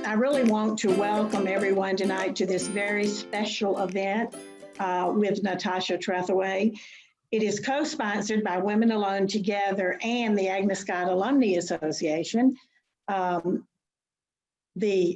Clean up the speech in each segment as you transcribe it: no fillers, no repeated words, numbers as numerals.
I really want to welcome everyone tonight to this very special event with Natasha Trethewey. It is co-sponsored by Women Alone Together and the Agnes Scott Alumni Association. The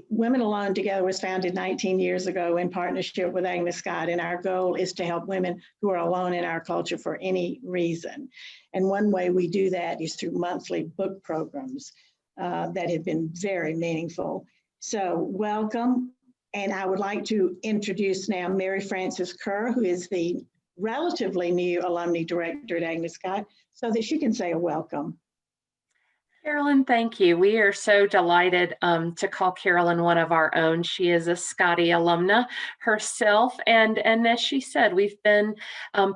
Women Alone Together was founded 19 years ago in partnership with Agnes Scott, and our goal is to help women who are alone in our culture for any reason. And one way we do that is through monthly book programs that have been very meaningful. So welcome, and I would like to introduce now Mary Frances Kerr, who is the relatively new alumni director at Agnes Scott, so that she can say a welcome. Carolyn, thank you. We are so delighted to call Carolyn one of our own. She is a Scotty alumna herself. And as she said, we've been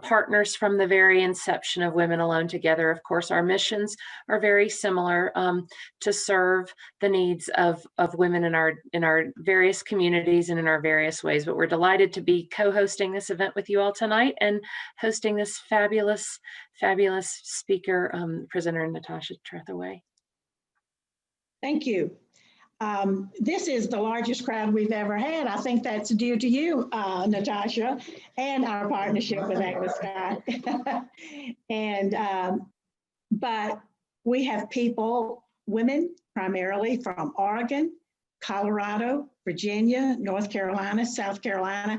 partners from the very inception of Women Alone Together. Of course, our missions are very similar to serve the needs of women in our various communities and in our various ways. But we're delighted to be co-hosting this event with you all tonight and hosting this fabulous speaker, presenter Natasha Trethewey. Thank you. This is the largest crowd we've ever had. I think that's due to you, Natasha, and our partnership with Agnes Scott. But we have people, women primarily from Oregon, Colorado, Virginia, North Carolina, South Carolina,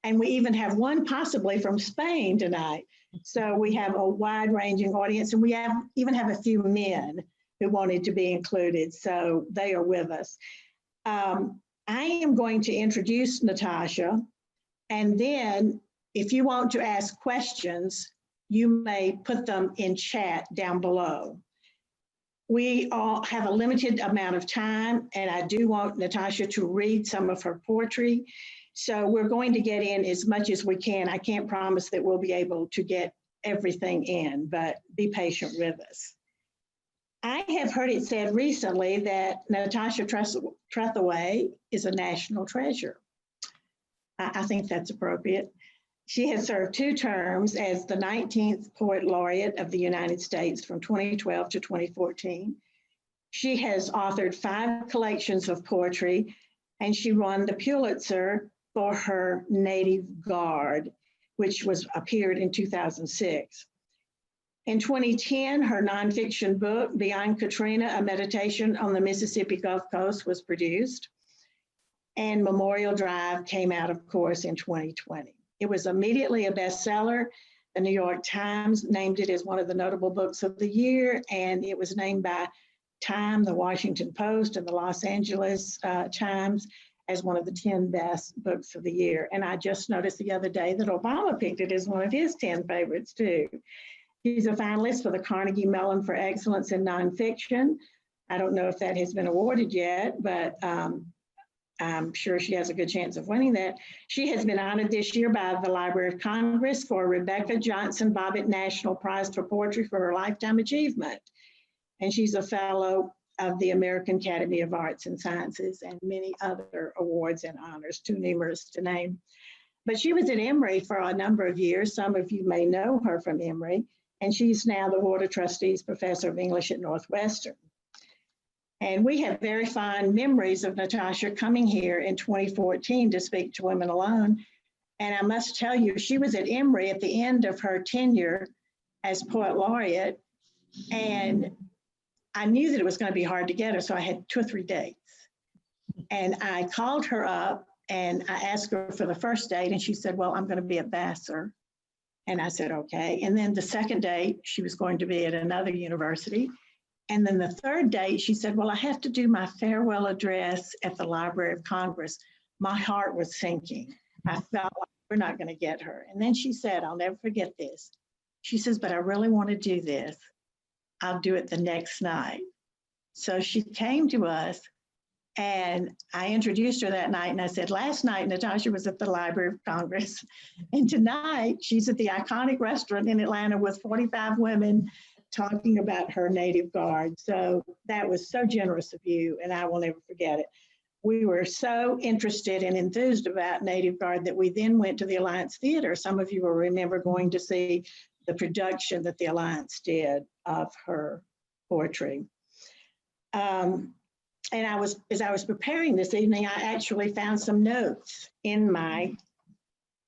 and we even have one possibly from Spain tonight. So we have a wide-ranging audience, and we even have a few men who wanted to be included, so they are with us. I am going to introduce Natasha, and then if you want to ask questions, you may put them in chat down below. We all have a limited amount of time, and I do want Natasha to read some of her poetry, so we're going to get in as much as we can. I can't promise that we'll be able to get everything in, but be patient with us. I have heard it said recently that Natasha Trethewey is a national treasure. I think that's appropriate. She has served 2 terms as the 19th Poet Laureate of the United States from 2012 to 2014. She has authored 5 collections of poetry, and she won the Pulitzer for her Native Guard, which appeared in 2006. In 2010, her nonfiction book, Beyond Katrina, A Meditation on the Mississippi Gulf Coast, was produced. And Memorial Drive came out, of course, in 2020. It was immediately a bestseller. The New York Times named it as one of the notable books of the year, and it was named by Time, the Washington Post, and the Los Angeles Times as one of the 10 best books of the year. And I just noticed the other day that Obama picked it as one of his 10 favorites, too. She's a finalist for the Carnegie Mellon for Excellence in Nonfiction. I don't know if that has been awarded yet, but I'm sure she has a good chance of winning that. She has been honored this year by the Library of Congress for Rebecca Johnson Bobbitt National Prize for Poetry for her lifetime achievement. And she's a fellow of the American Academy of Arts and Sciences and many other awards and honors, too numerous to name. But she was at Emory for a number of years. Some of you may know her from Emory. And she's now the Board of Trustees Professor of English at Northwestern. And we have very fond memories of Natasha coming here in 2014 to speak to Women Alone. And I must tell you, she was at Emory at the end of her tenure as Poet Laureate. And I knew that it was going to be hard to get her, so I had 2 or 3 dates. And I called her up and I asked her for the first date, and she said, well, I'm going to be at Vassar. And I said, okay. And then the second date, she was going to be at another university. And then the third date, she said, well, I have to do my farewell address at the Library of Congress. My heart was sinking. I felt like we're not going to get her. And then she said, I'll never forget this. She says, but I really want to do this. I'll do it the next night. So she came to us, and I introduced her that night, and I said, last night, Natasha was at the Library of Congress, and tonight she's at the iconic restaurant in Atlanta with 45 women talking about her Native Guard. So that was so generous of you, and I will never forget it. We were so interested and enthused about Native Guard that we then went to the Alliance Theater. Some of you will remember going to see the production that the Alliance did of her poetry. And as I was preparing this evening, I actually found some notes in my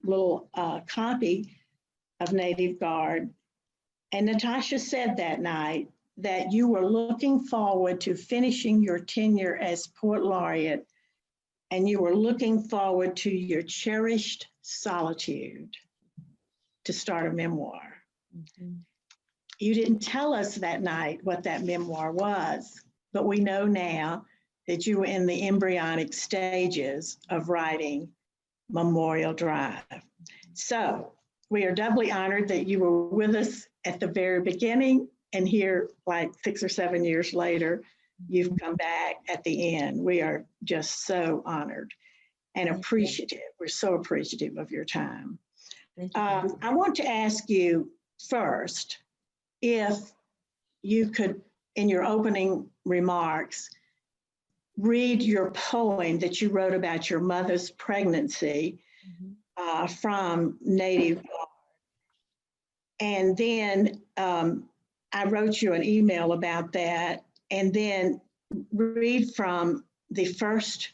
little copy of Native Guard. And Natasha said that night that you were looking forward to finishing your tenure as Poet Laureate, and you were looking forward to your cherished solitude to start a memoir. Mhm. You didn't tell us that night what that memoir was, but we know now that you were in the embryonic stages of writing Memorial Drive. So we are doubly honored that you were with us at the very beginning, and here, like 6 or 7 years later, you've come back at the end. We are just so honored and appreciative. We're so appreciative of your time. Thank you. I want to ask you first if you could, in your opening remarks, read your poem that you wrote about your mother's pregnancy from Native. And then I wrote you an email about that, and then read from the first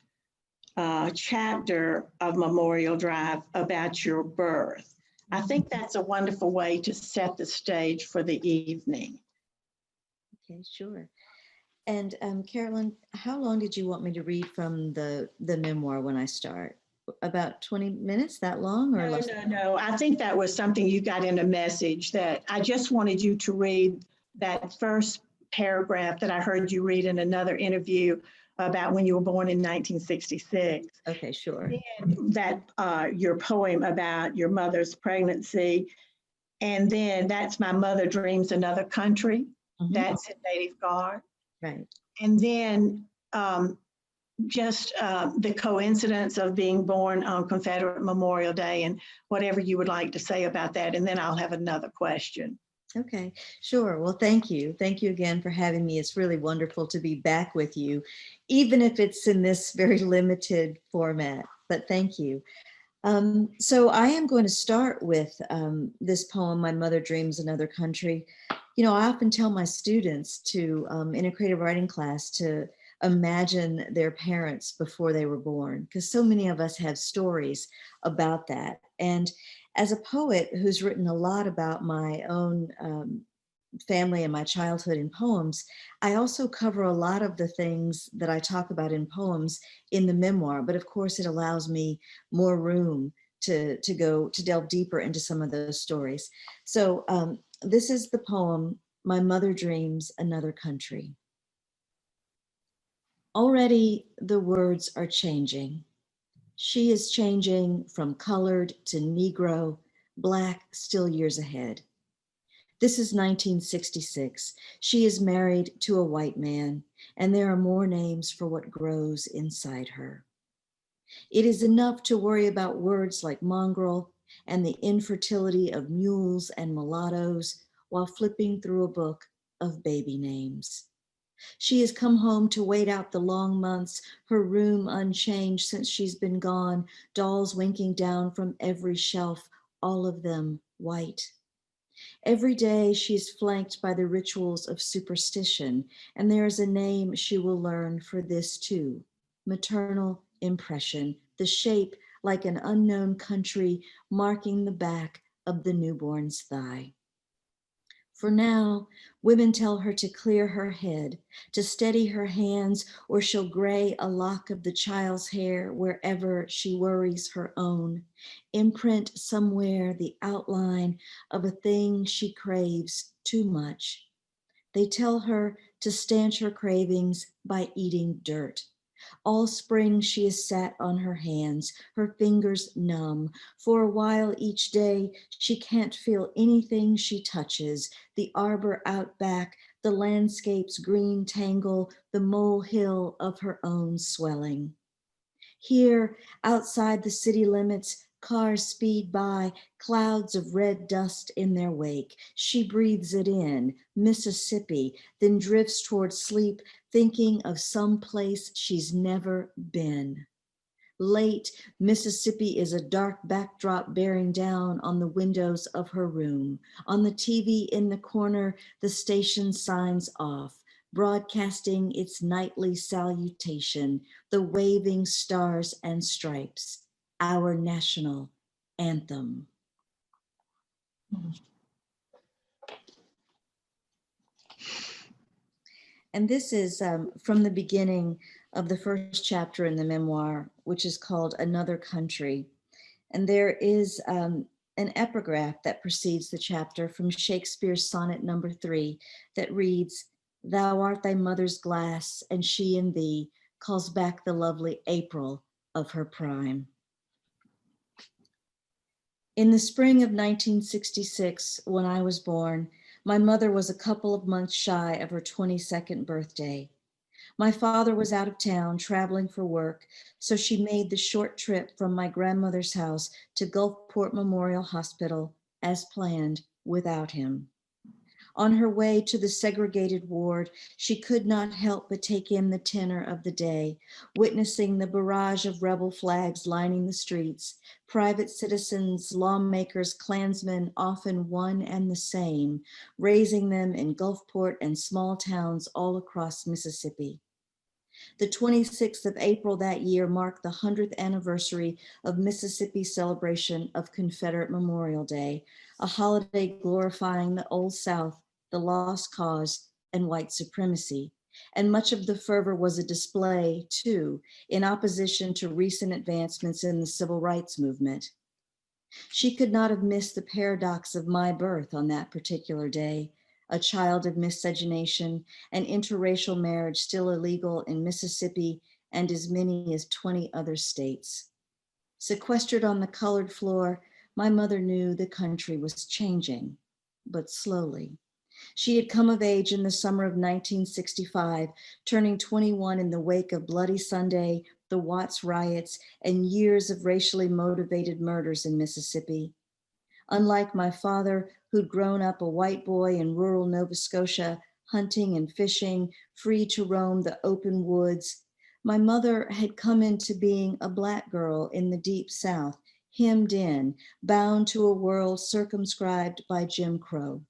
chapter of Memorial Drive about your birth. I think that's a wonderful way to set the stage for the evening. Okay, sure. And Carolyn, how long did you want me to read from the memoir when I start? About 20 minutes, that long, or less? No. I think that was something you got in a message that I just wanted you to read that first paragraph that I heard you read in another interview about when you were born in 1966. Okay, sure. That your poem about your mother's pregnancy. And then that's My Mother Dreams Another Country. That's in Native Guard. Right. And then just the coincidence of being born on Confederate Memorial Day and whatever you would like to say about that. And then I'll have another question. Okay, sure. Well, thank you. Thank you again for having me. It's really wonderful to be back with you, even if it's in this very limited format, but thank you. So I am going to start with this poem, My Mother Dreams Another Country. You know, I often tell my students to, in a creative writing class, to imagine their parents before they were born, because so many of us have stories about that. And as a poet who's written a lot about my own family and my childhood in poems, I also cover a lot of the things that I talk about in poems in the memoir, but of course it allows me more room to delve deeper into some of those stories. So this is the poem, My Mother Dreams Another Country. Already the words are changing. She is changing from colored to Negro, Black still years ahead. This is 1966. She is married to a white man, and there are more names for what grows inside her. It is enough to worry about words like mongrel and the infertility of mules and mulattoes while flipping through a book of baby names. She has come home to wait out the long months, her room unchanged since she's been gone, dolls winking down from every shelf, all of them white. Every day she's flanked by the rituals of superstition, and there is a name she will learn for this too, maternal impression, the shape like an unknown country marking the back of the newborn's thigh. For now, women tell her to clear her head, to steady her hands, or she'll gray a lock of the child's hair wherever she worries her own, imprint somewhere the outline of a thing she craves too much. They tell her to stanch her cravings by eating dirt. All spring she has sat on her hands, her fingers numb. For a while each day, she can't feel anything she touches, the arbor out back, the landscape's green tangle, the molehill of her own swelling. Here, outside the city limits, cars speed by, clouds of red dust in their wake. She breathes it in, Mississippi, then drifts toward sleep, thinking of some place she's never been. Late, Mississippi is a dark backdrop bearing down on the windows of her room. On the TV in the corner, the station signs off. broadcasting its nightly salutation, the waving stars and stripes, our national anthem. And this is from the beginning of the first chapter in the memoir, which is called Another Country. And there is an epigraph that precedes the chapter from Shakespeare's sonnet number 3 that reads, "Thou art thy mother's glass, and she in thee calls back the lovely April of her prime." In the spring of 1966, when I was born, my mother was a couple of months shy of her 22nd birthday. My father was out of town traveling for work, so she made the short trip from my grandmother's house to Gulfport Memorial Hospital as planned without him. On her way to the segregated ward, she could not help but take in the tenor of the day, witnessing the barrage of rebel flags lining the streets, private citizens, lawmakers, Klansmen, often one and the same, raising them in Gulfport and small towns all across Mississippi. The 26th of April that year marked the 100th anniversary of Mississippi's celebration of Confederate Memorial Day, a holiday glorifying the Old South, the lost cause, and white supremacy. And much of the fervor was a display, too, in opposition to recent advancements in the civil rights movement. She could not have missed the paradox of my birth on that particular day, a child of miscegenation and interracial marriage still illegal in Mississippi and as many as 20 other states. Sequestered on the colored floor, my mother knew the country was changing, but slowly. She had come of age in the summer of 1965, turning 21 in the wake of Bloody Sunday, the Watts riots, and years of racially motivated murders in Mississippi. Unlike my father, who'd grown up a white boy in rural Nova Scotia, hunting and fishing, free to roam the open woods, my mother had come into being a Black girl in the Deep South, hemmed in, bound to a world circumscribed by Jim Crow.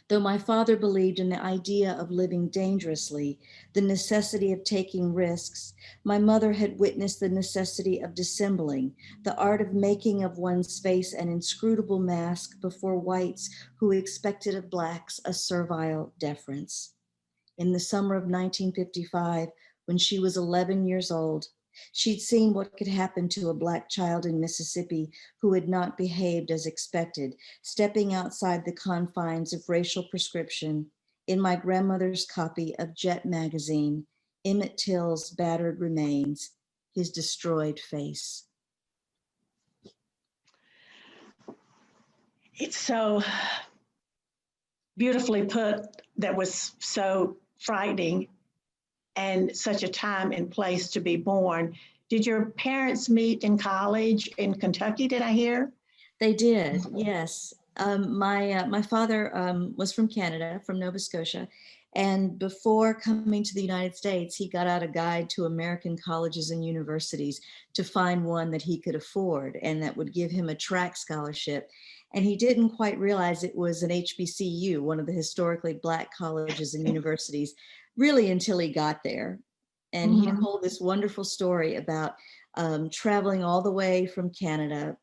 Though my father believed in the idea of living dangerously, the necessity of taking risks, my mother had witnessed the necessity of dissembling, the art of making of one's face an inscrutable mask before whites who expected of Blacks a servile deference. In the summer of 1955, when she was 11 years old, she'd seen what could happen to a Black child in Mississippi who had not behaved as expected, stepping outside the confines of racial prescription in my grandmother's copy of Jet magazine, Emmett Till's battered remains, his destroyed face. It's so beautifully put. That was so frightening and such a time and place to be born. Did your parents meet in college in Kentucky, did I hear? They did, yes. My father was from Canada, from Nova Scotia, and before coming to the United States, he got out a guide to American colleges and universities to find one that he could afford and that would give him a track scholarship. And he didn't quite realize it was an HBCU, one of the historically Black colleges and universities, really until he got there. And he told this wonderful story about traveling all the way from Canada,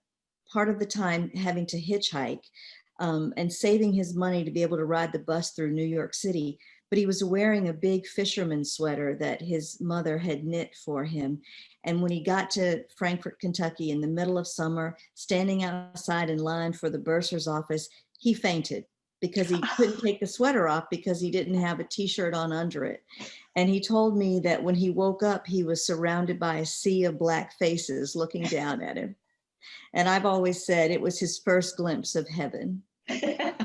part of the time having to hitchhike and saving his money to be able to ride the bus through New York City. But he was wearing a big fisherman's sweater that his mother had knit for him. And when he got to Frankfort, Kentucky in the middle of summer, standing outside in line for the bursar's office, he fainted because he couldn't take the sweater off because he didn't have a t-shirt on under it. And he told me that when he woke up, he was surrounded by a sea of Black faces looking down at him. And I've always said it was his first glimpse of heaven.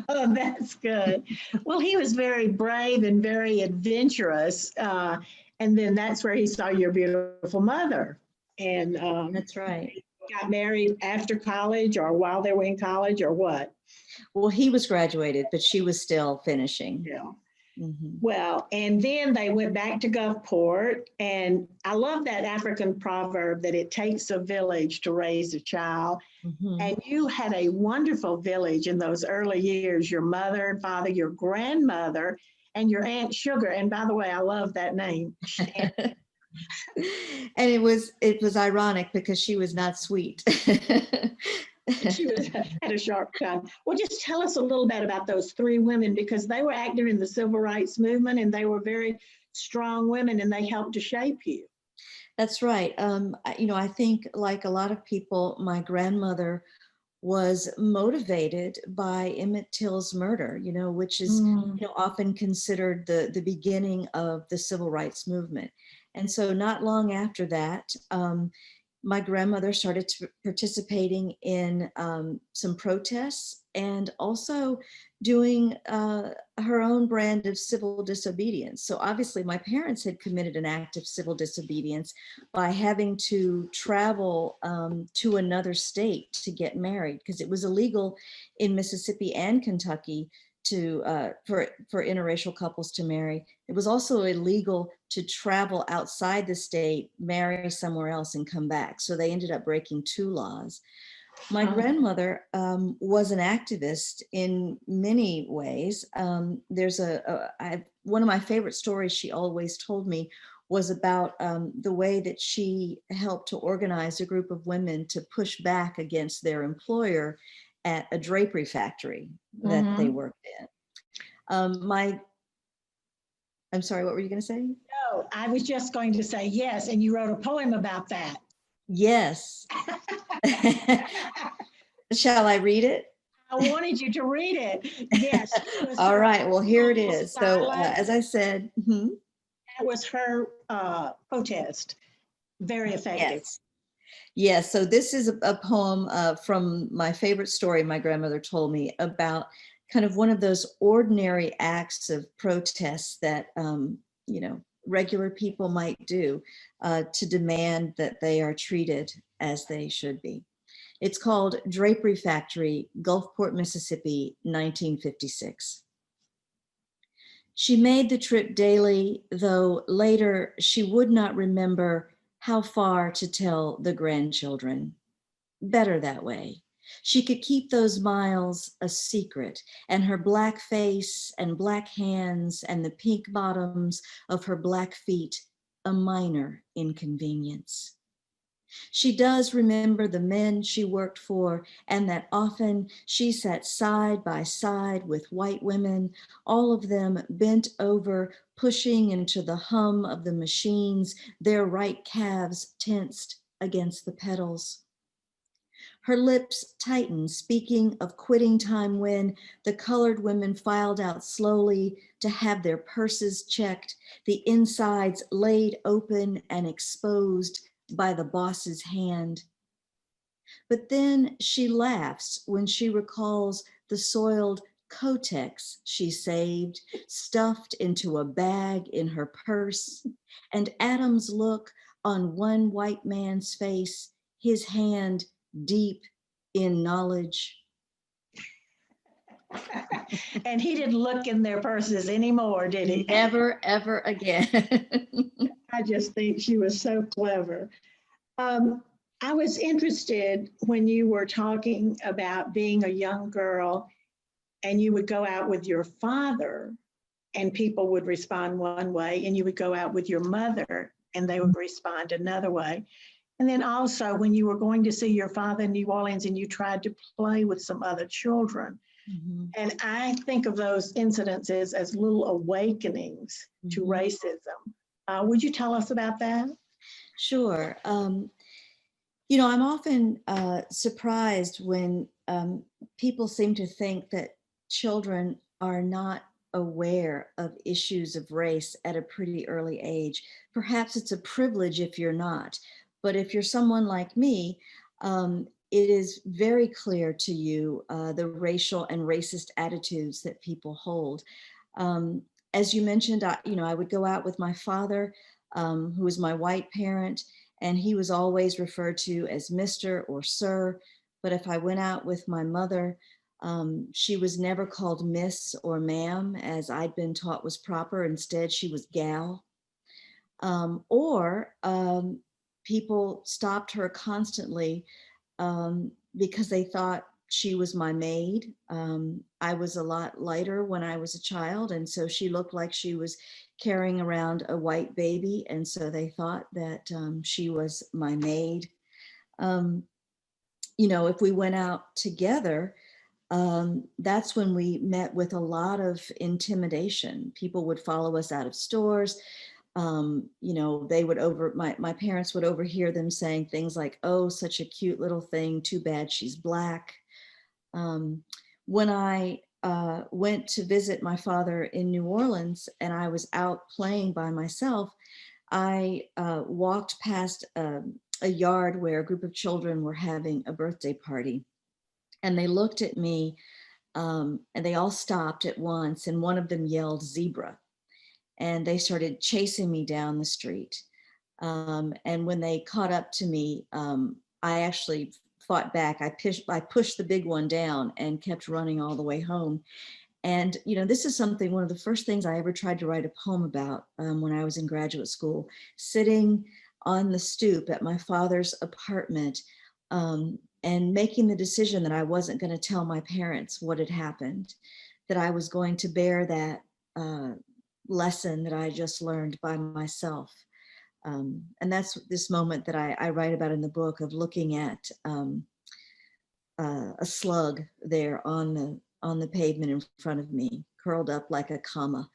Oh, that's good. Well, he was very brave and very adventurous. And then that's where he saw your beautiful mother. And That's right. got married after college or while they were in college or what? Well, he was graduated, but she was still finishing. Yeah. Mm-hmm. Well, and then they went back to Gulfport. And I love that African proverb that it takes a village to raise a child. Mm-hmm. And you had a wonderful village in those early years, your mother and father, your grandmother, and your Aunt Sugar. And by the way, I love that name. And it was ironic because she was not sweet. She had a sharp tongue. Well, just tell us a little bit about those three women, because they were active in the civil rights movement and they were very strong women and they helped to shape you. That's right. I think like a lot of people, my grandmother was motivated by Emmett Till's murder, which is, often considered the beginning of the civil rights movement. And so not long after that, my grandmother started participating in some protests and also doing her own brand of civil disobedience. So obviously my parents had committed an act of civil disobedience by having to travel to another state to get married, because it was illegal in Mississippi and Kentucky for interracial couples to marry. It was also illegal to travel outside the state, marry somewhere else, and come back. So they ended up breaking two laws. My grandmother was an activist in many ways. There's one of my favorite stories she always told me was about the way that she helped to organize a group of women to push back against their employer at a drapery factory that they worked in. I'm sorry, what were you going to say? No, I was just going to say yes, and you wrote a poem about that. Yes. Shall I read it? I wanted you to read it. Yes. All right, well, here it is. So as I said, that was her protest. Very effective. Yes. Yes, so this is a poem from my favorite story my grandmother told me about kind of one of those ordinary acts of protest that, regular people might do to demand that they are treated as they should be. It's called Drapery Factory, Gulfport, Mississippi, 1956. She made the trip daily, though later she would not remember how far to tell the grandchildren. Better that way. She could keep those miles a secret, and her black face and black hands and the pink bottoms of her black feet a minor inconvenience. She does remember the men she worked for, and that often she sat side by side with white women, all of them bent over, pushing into the hum of the machines, their right calves tensed against the pedals. Her lips tightened, speaking of quitting time when the colored women filed out slowly to have their purses checked, the insides laid open and exposed by the boss's hand. But then she laughs when she recalls the soiled Kotex she saved, stuffed into a bag in her purse, and Adam's look on one white man's face, his hand deep in knowledge. And he didn't look in their purses anymore, did he? Never, ever again. I just think she was so clever. I was interested when you were talking about being a young girl and you would go out with your father and people would respond one way, and you would go out with your mother and they would respond another way. And then also when you were going to see your father in New Orleans and you tried to play with some other children. Mm-hmm. And I think of those incidences as little awakenings to racism. Would you tell us about that? Sure. I'm often surprised when people seem to think that children are not aware of issues of race at a pretty early age. Perhaps it's a privilege if you're not, but if you're someone like me, it is very clear to you the racial and racist attitudes that people hold. As you mentioned, I would go out with my father, who was my white parent, and he was always referred to as Mr. or Sir. But if I went out with my mother, she was never called Miss or Ma'am, as I'd been taught was proper. Instead, she was Gal. People stopped her constantly because they thought she was my maid. I was a lot lighter when I was a child, and so she looked like she was carrying around a white baby, and so they thought that she was my maid. If we went out together, that's when we met with a lot of intimidation. People would follow us out of stores. They would my parents would overhear them saying things like, "Oh, such a cute little thing, too bad she's black." When I went to visit my father in New Orleans and I was out playing by myself, I walked past a yard where a group of children were having a birthday party. And they looked at me, and they all stopped at once, and one of them yelled "zebra." And they started chasing me down the street. And when they caught up to me, I actually fought back. I pushed the big one down and kept running all the way home. And, this is one of the first things I ever tried to write a poem about when I was in graduate school, sitting on the stoop at my father's apartment, and making the decision that I wasn't going to tell my parents what had happened, that I was going to bear that lesson that I just learned by myself. And that's this moment that I write about in the book, of looking at a slug there on the pavement in front of me, curled up like a comma.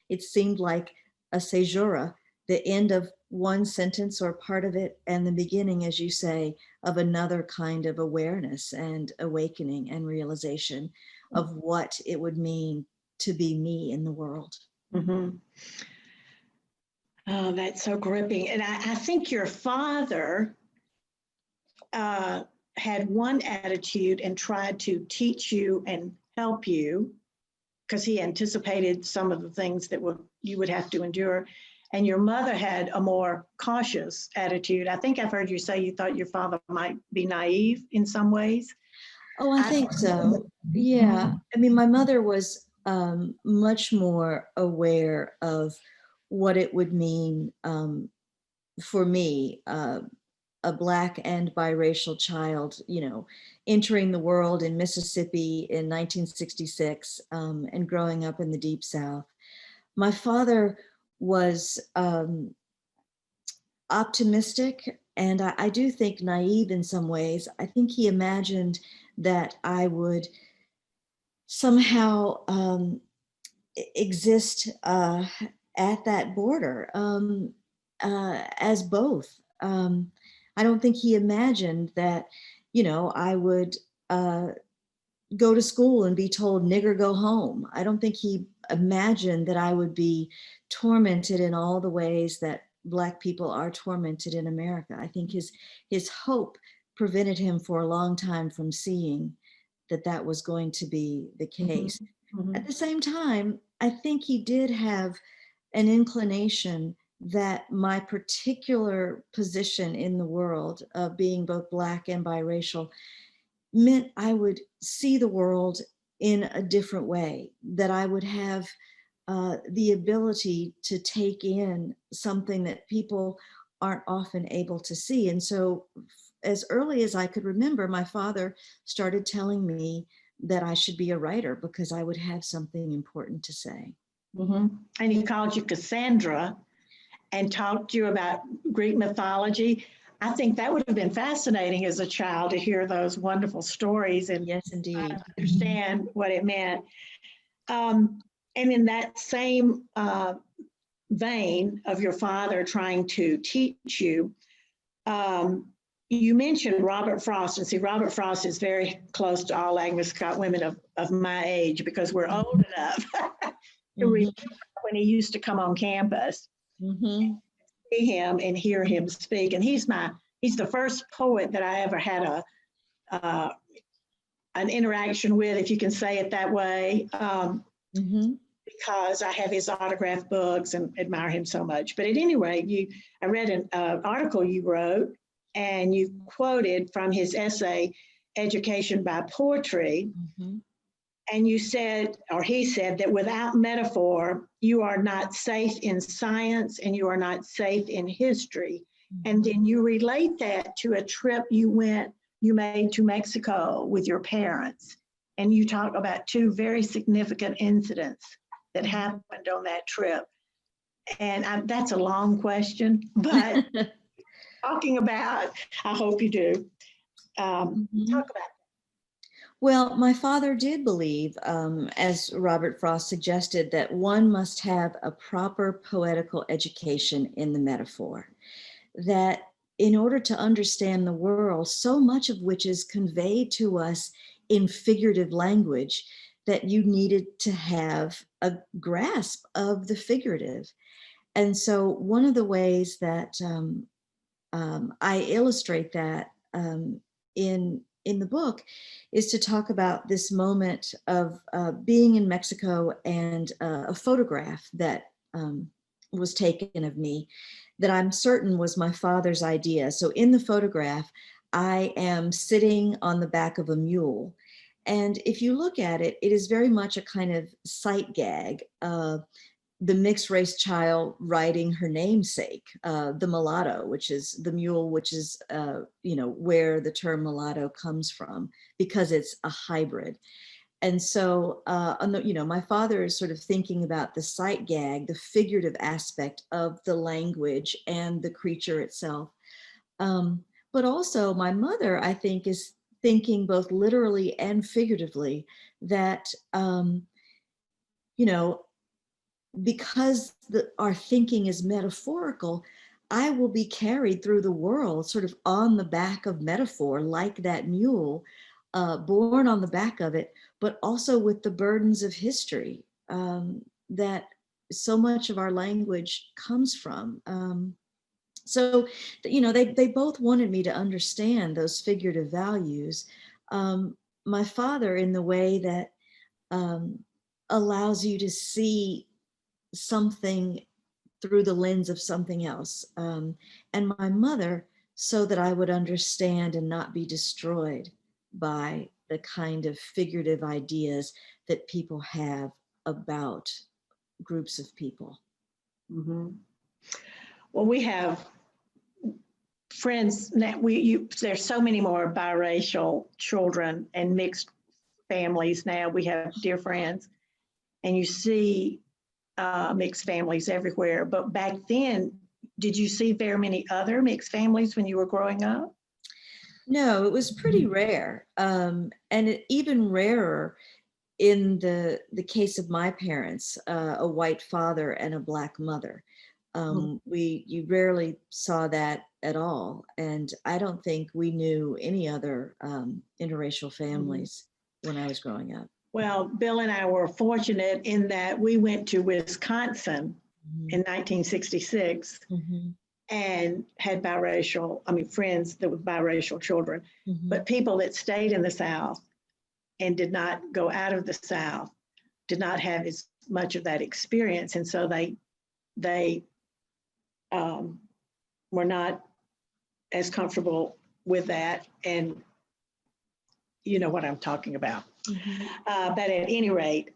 It seemed like a caesura, the end of one sentence or part of it, and the beginning, as you say, of another kind of awareness and awakening and realization of what it would mean to be me in the world. Mm-hmm. Oh, that's so gripping. And I think your father had one attitude and tried to teach you and help you, because he anticipated some of the things that you would have to endure. And your mother had a more cautious attitude. I think I've heard you say you thought your father might be naive in some ways. Oh, I think so. Yeah. I mean, my mother was much more aware of what it would mean for me, a Black and biracial child, entering the world in Mississippi in 1966, and growing up in the Deep South. My father was optimistic, and I do think naive in some ways. I think he imagined that I would somehow exist at that border as both. I don't think he imagined that, I would go to school and be told, "Nigger, go home." I don't think he imagined that I would be tormented in all the ways that Black people are tormented in America. I think his hope prevented him for a long time from seeing that was going to be the case. Mm-hmm. At the same time, I think he did have an inclination that my particular position in the world of being both Black and biracial meant I would see the world in a different way, that I would have the ability to take in something that people aren't often able to see. And so as early as I could remember, my father started telling me that I should be a writer because I would have something important to say. Mm-hmm. And he called you Cassandra and taught you about Greek mythology. I think that would have been fascinating as a child to hear those wonderful stories and yes, indeed, understand what it meant. And in that same vein of your father trying to teach you, you mentioned Robert Frost, and see, Robert Frost is very close to all Agnes Scott women of my age, because we're old enough to remember when he used to come on campus, see him and hear him speak. And he's the first poet that I ever had an interaction with, if you can say it that way, because I have his autographed books and admire him so much. But at any rate, I read an article you wrote, and you quoted from his essay, Education by Poetry. And you said, or he said, that without metaphor, you are not safe in science and you are not safe in history. And then you relate that to a trip you went you made to Mexico with your parents. And you talk about two very significant incidents that happened on that trip. And that's a long question, but talking about, I hope you do, talk about. Well, my father did believe, as Robert Frost suggested, that one must have a proper poetical education in the metaphor, that in order to understand the world, so much of which is conveyed to us in figurative language, that you needed to have a grasp of the figurative. And so one of the ways that I illustrate that in the book is to talk about this moment of being in Mexico and a photograph that was taken of me that I'm certain was my father's idea. So in the photograph, I am sitting on the back of a mule. And if you look at it, it is very much a kind of sight gag. The mixed race child riding her namesake, the mulatto, which is the mule, which is, where the term mulatto comes from, because it's a hybrid. And so, my father is sort of thinking about the sight gag, the figurative aspect of the language and the creature itself. But also my mother, I think, is thinking both literally and figuratively that, because our thinking is metaphorical, I will be carried through the world sort of on the back of metaphor, like that mule, born on the back of it, but also with the burdens of history that so much of our language comes from. So, they both wanted me to understand those figurative values. My father, in the way that allows you to see something through the lens of something else. And my mother, so that I would understand and not be destroyed by the kind of figurative ideas that people have about groups of people. Mm-hmm. Well, we have friends that there's so many more biracial children and mixed families now. We have dear friends, and you see mixed families everywhere. But back then, did you see very many other mixed families when you were growing up? No, it was pretty rare. And even rarer in the case of my parents, a white father and a black mother. You rarely saw that at all. And I don't think we knew any other interracial families when I was growing up. Well, Bill and I were fortunate in that we went to Wisconsin in 1966 and had friends that were biracial children, but people that stayed in the South and did not go out of the South did not have as much of that experience. And so they were not as comfortable with that. And you know what I'm talking about. But at any rate,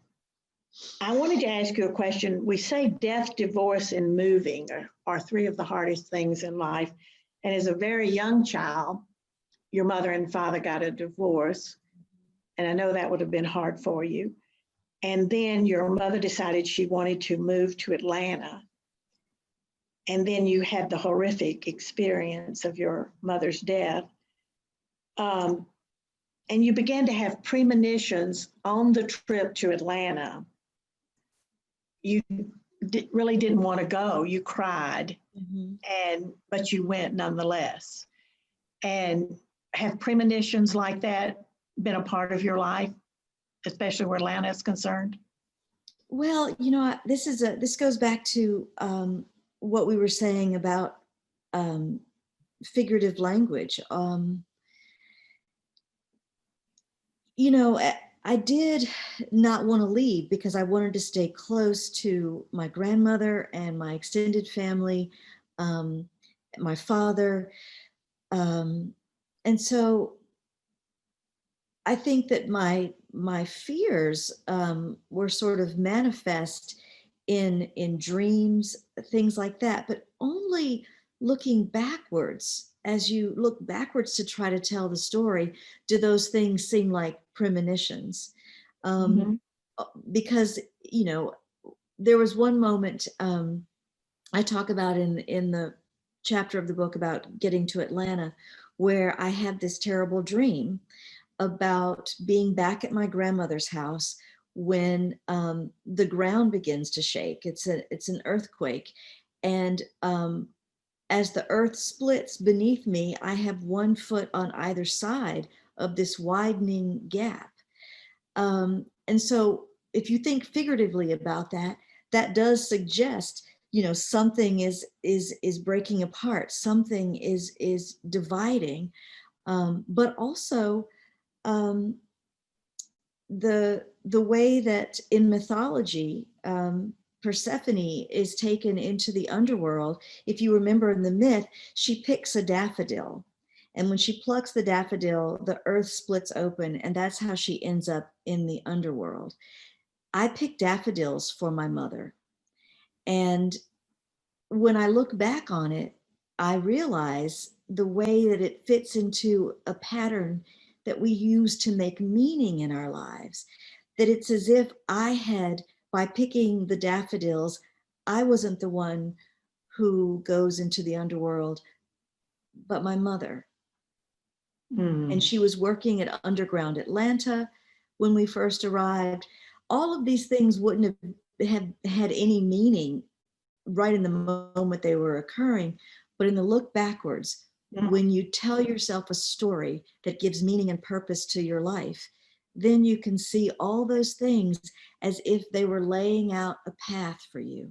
I wanted to ask you a question. We say death, divorce, and moving are three of the hardest things in life. And as a very young child, your mother and father got a divorce. And I know that would have been hard for you. And then your mother decided she wanted to move to Atlanta. And then you had the horrific experience of your mother's death. And you began to have premonitions on the trip to Atlanta. You really didn't want to go. You cried, but you went nonetheless. And have premonitions like that been a part of your life, especially where Atlanta is concerned? Well, this goes back to what we were saying about figurative language. I did not want to leave because I wanted to stay close to my grandmother and my extended family, my father. And so I think that my fears were sort of manifest in dreams, things like that, but only looking backwards as you look backwards to try to tell the story, do those things seem like premonitions? Mhm. Because, there was one moment I talk about in the chapter of the book about getting to Atlanta, where I had this terrible dream about being back at my grandmother's house when the ground begins to shake. It's an earthquake, and as the earth splits beneath me, I have one foot on either side of this widening gap. And so, if you think figuratively about that, that does suggest, something is breaking apart, something is dividing, but also um, the way that in mythology, Persephone is taken into the underworld. If you remember in the myth, she picks a daffodil. And when she plucks the daffodil, the earth splits open, and that's how she ends up in the underworld. I picked daffodils for my mother. And when I look back on it, I realize the way that it fits into a pattern that we use to make meaning in our lives. That it's as if I had, by picking the daffodils, I wasn't the one who goes into the underworld, but my mother. And Mm. she was working at Underground Atlanta when we first arrived. All of these things wouldn't have had any meaning right in the moment they were occurring, but in the look backwards, when you tell yourself a story that gives meaning and purpose to your life, then you can see all those things as if they were laying out a path for you,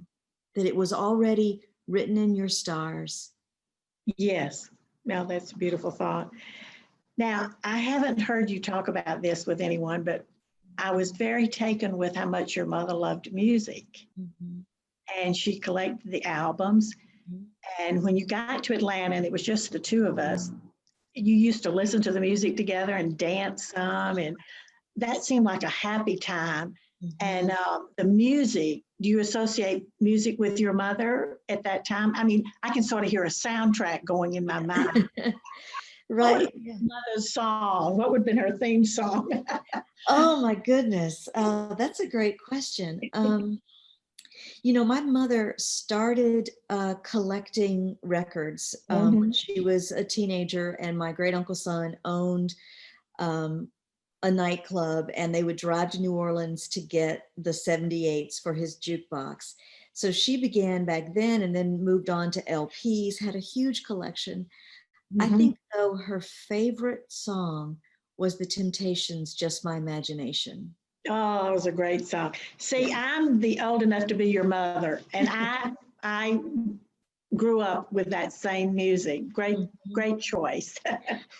that it was already written in your stars. Yes. Now that's a beautiful thought. Now, I haven't heard you talk about this with anyone, but I was very taken with how much your mother loved music. Mm-hmm. And she collected the albums. Mm-hmm. And when you got to Atlanta and it was just the two of us, you used to listen to the music together and dance some. And that seemed like a happy time. Mm-hmm. And the music, do you associate music with your mother at that time? I mean, I can sort of hear a soundtrack going in my mind. Right. Mother's song. What would have been her theme song? Oh my goodness. That's a great question. My mother started collecting records when she was a teenager, and my great uncle son owned um, a nightclub, and they would drive to New Orleans to get the 78s for his jukebox. So she began back then and then moved on to LPs, had a huge collection. I think, though, her favorite song was The Temptations' Just My Imagination. Oh, it was a great song. See, I'm the old enough to be your mother, and I grew up with that same music. Great choice.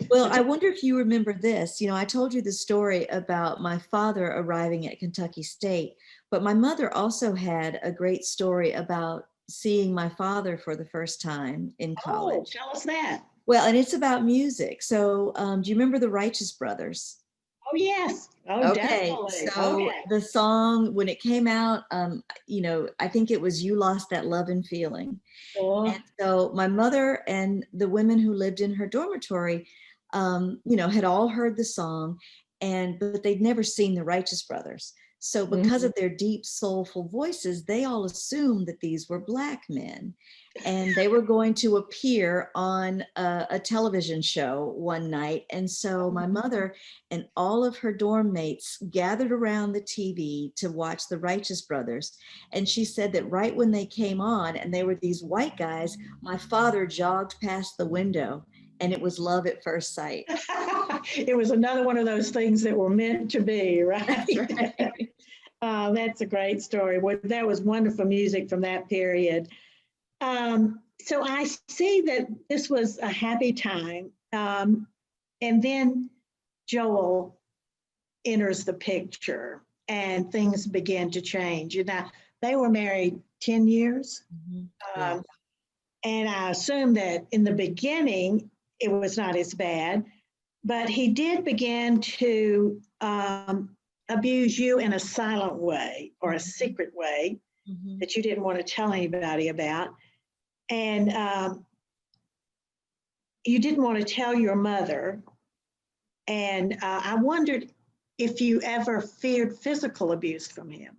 Well, I wonder if you remember this. I told you the story about my father arriving at Kentucky State, but my mother also had a great story about seeing my father for the first time in college. Oh, tell us that. Well, and it's about music. So, do you remember the Righteous Brothers? Oh, yes. Oh, Okay, definitely. so Okay. the song, when it came out, I think it was You Lost That Lovin' Feeling. Oh, And so my mother and the women who lived in her dormitory, had all heard the song, but they'd never seen the Righteous Brothers. So because of their deep, soulful voices, they all assumed that these were Black men. And they were going to appear on a television show one night. And so my mother and all of her dorm mates gathered around the TV to watch the Righteous Brothers. And she said that right when they came on and they were these white guys, my father jogged past the window, and it was love at first sight. It was another one of those things that were meant to be, right? That's right. That's a great story. Well, that was wonderful music from that period. So I see that this was a happy time. And then Joel enters the picture and things begin to change. They were married 10 years. Yeah. And I assume that in the beginning, it was not as bad, but he did begin to abuse you in a silent way or a secret way that you didn't want to tell anybody about. And you didn't want to tell your mother. And I wondered if you ever feared physical abuse from him.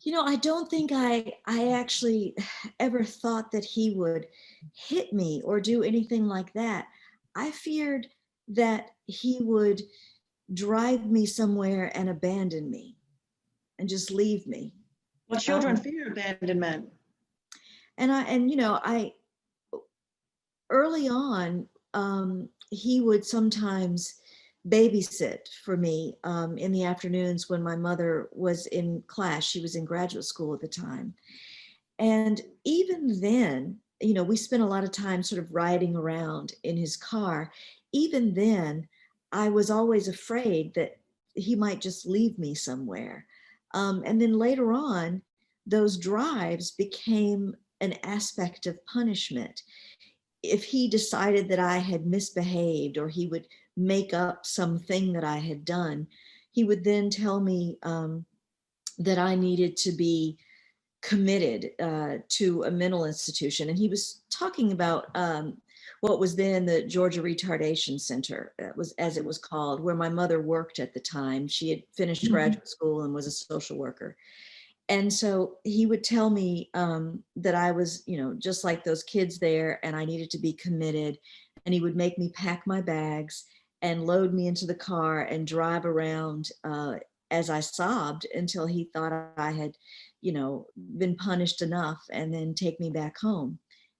You know, I don't think I actually ever thought that he would hit me or do anything like that. I feared that he would drive me somewhere and abandon me and just leave me. Well, children fear abandonment. And you know, early on, he would sometimes babysit for me in the afternoons when my mother was in class. She was in graduate school at the time. And even then, you know, we spent a lot of time sort of riding around in his car. Even then, I was always afraid that he might just leave me somewhere. And then later on, those drives became an aspect of punishment. If he decided that I had misbehaved or he would make up something that I had done, he would then tell me that I needed to be committed to a mental institution. And he was talking about what was then the Georgia Retardation Center, was as it was called, where my mother worked at the time. She had finished graduate school and was a social worker. And so he would tell me that I was, you know, just like those kids there, and I needed to be committed. And he would make me pack my bags and load me into the car and drive around as I sobbed until he thought I had, you know, been punished enough, and then take me back home.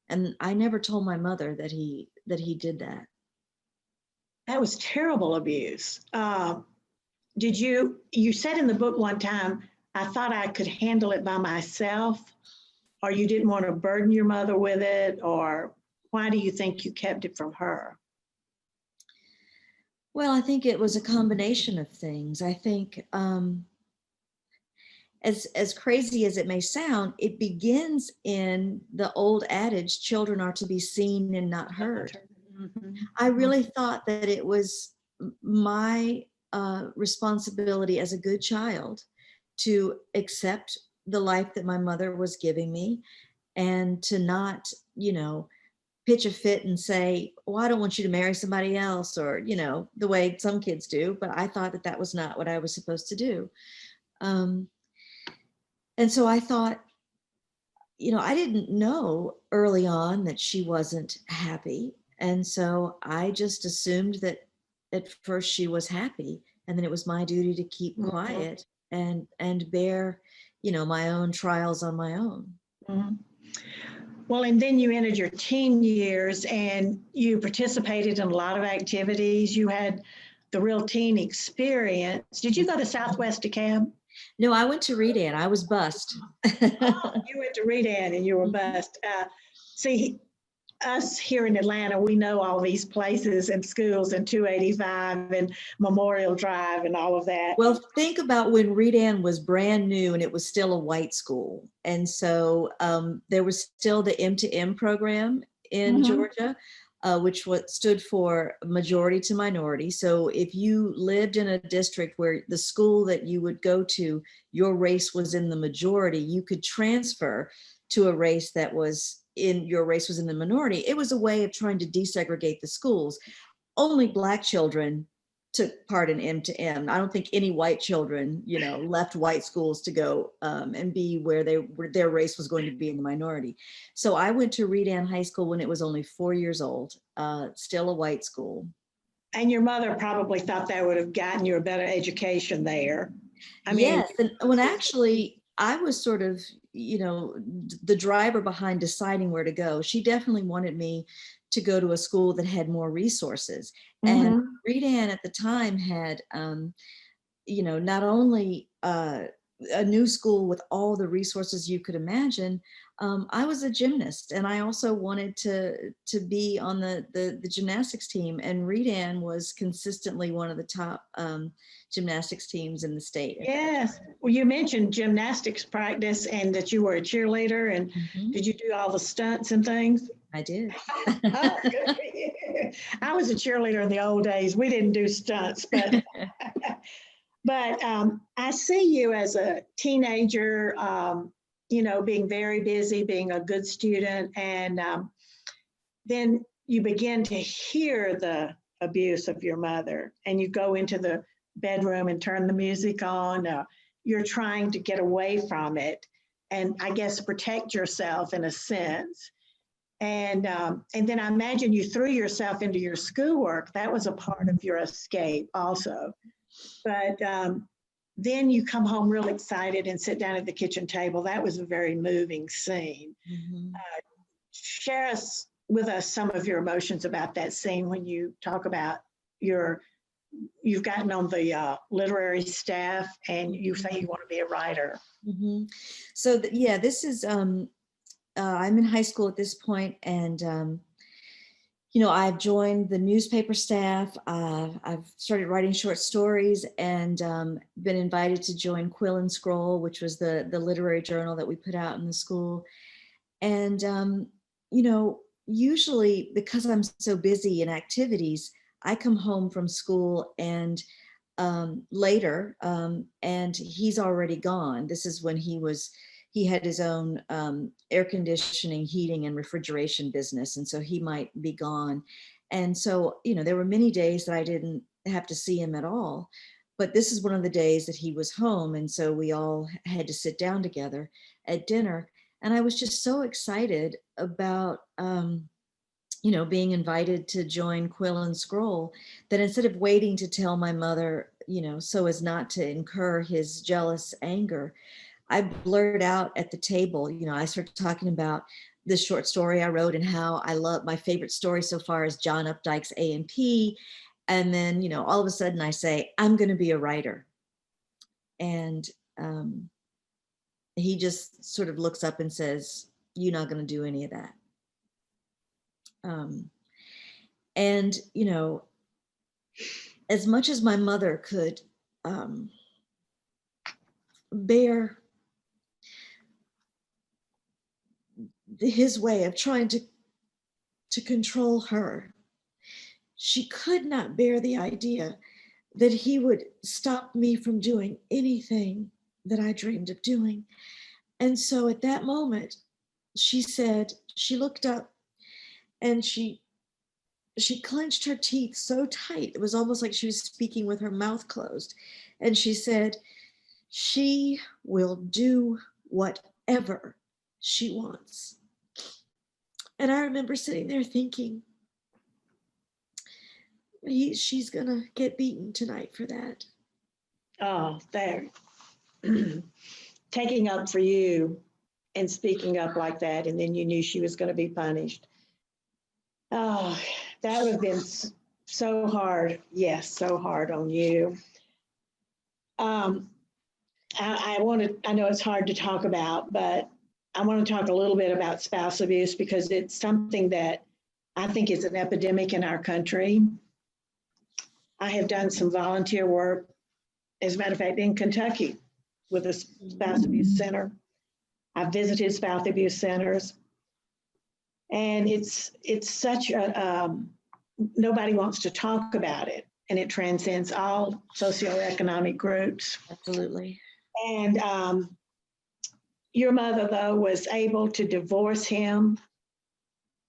And I never told my mother that he did that. That was terrible abuse. You said in the book one time, I thought I could handle it by myself, or you didn't want to burden your mother with it, or why do you think you kept it from her? Well, I think it was a combination of things. I think as crazy as it may sound, it begins in the old adage, children are to be seen and not heard. I really thought that it was my responsibility as a good child to accept the life that my mother was giving me, and to not, you know, pitch a fit and say, well, I don't want you to marry somebody else, or, you know, the way some kids do. But I thought that that was not what I was supposed to do. And so I thought, you know, I didn't know early on that she wasn't happy. And so I just assumed that at first she was happy, and then it was my duty to keep quiet and bear, you know, my own trials on my own. Well, and then you entered your teen years and you participated in a lot of activities. You had the real teen experience. Did you go to Southwest DeKalb? No, I went to Redan. I was bused. Oh, you went to Redan and you were bused. See, us here in Atlanta, we know all these places and schools and 285 and Memorial Drive and all of that. Well, think about when Redan was brand new and it was still a white school. And so there was still the M2M program in Georgia, which stood for majority to minority. So if you lived in a district where the school that you would go to, your race was in the majority, you could transfer to a race that was your race was in the minority. It was a way of trying to desegregate the schools. Only Black children took part in M2M. I don't think any white children, you know, left white schools to go and be where their race was going to be in the minority. So I went to Redan High School when it was only 4 years old, still a white school. And your mother probably thought that would have gotten you a better education there. I mean, yes, and when actually I was sort of, you know, the driver behind deciding where to go. She definitely wanted me to go to a school that had more resources. And Redan at the time had, you know, not only a new school with all the resources you could imagine. I was a gymnast, and I also wanted to be on the gymnastics team. And Redan was consistently one of the top gymnastics teams in the state. Yes. Well, you mentioned gymnastics practice and that you were a cheerleader. And did you do all the stunts and things? I did. Oh, good for you. I was a cheerleader in the old days. We didn't do stunts, but I see you as a teenager, you know, being very busy, being a good student. And then you begin to hear the abuse of your mother, and you go into the bedroom and turn the music on. You're trying to get away from it, and I guess protect yourself in a sense. And then I imagine you threw yourself into your schoolwork. That was a part of your escape also. But then you come home real excited and sit down at the kitchen table. That was a very moving scene. Mhm. Share with us some of your emotions about that scene when you talk about you've gotten on the literary staff and you say you want to be a writer. Mhm. So yeah, this is I'm in high school at this point, and I've joined the newspaper staff. I've started writing short stories, and been invited to join Quill and Scroll, which was the literary journal that we put out in the school. And usually because I'm so busy in activities, I come home from school and later, and he's already gone. This is when he had his own air conditioning, heating, and refrigeration business, and so he might be gone. And so, there were many days that I didn't have to see him at all. But this is one of the days that he was home, and so we all had to sit down together at dinner. And I was just so excited about being invited to join Quill and Scroll, that instead of waiting to tell my mother, so as not to incur his jealous anger, I blurted out at the table. I started talking about this short story I wrote and how I love my favorite story so far is John Updike's A&P. And then, all of a sudden I say, I'm going to be a writer. And he just sort of looks up and says, you're not going to do any of that. And, as much as my mother could bear his way of trying to control her, she could not bear the idea that he would stop me from doing anything that I dreamed of doing. And so at that moment, she looked up and she clenched her teeth so tight. It was almost like she was speaking with her mouth closed. And she said, she will do whatever she wants. And I remember sitting there thinking, she's going to get beaten tonight for that. Oh, there. Taking up for you and speaking up like that, and then you knew she was going to be punished. Oh, that would have been so hard. Yes, so hard on you. I know it's hard to talk about, but I want to talk a little bit about spouse abuse because it's something that I think is an epidemic in our country. I have done some volunteer work, as a matter of fact, in Kentucky with a spouse abuse center. I've visited spouse abuse centers, and it's such a, nobody wants to talk about it, and it transcends all socioeconomic groups. Absolutely. And your mother, though, was able to divorce him,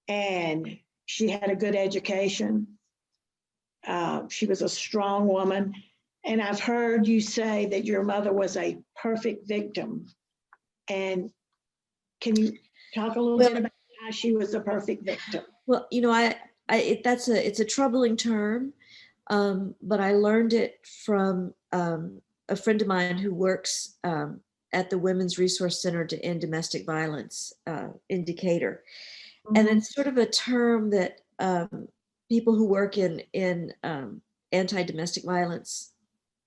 and she had a good education. She was a strong woman. And I've heard you say that your mother was a perfect victim. And can you talk a little bit about how she was a perfect victim? Well, it's a troubling term, but I learned it from a friend of mine who works at the Women's Resource Center to End Domestic Violence indicator. Mm-hmm. And it's sort of a term that people who work in anti-domestic violence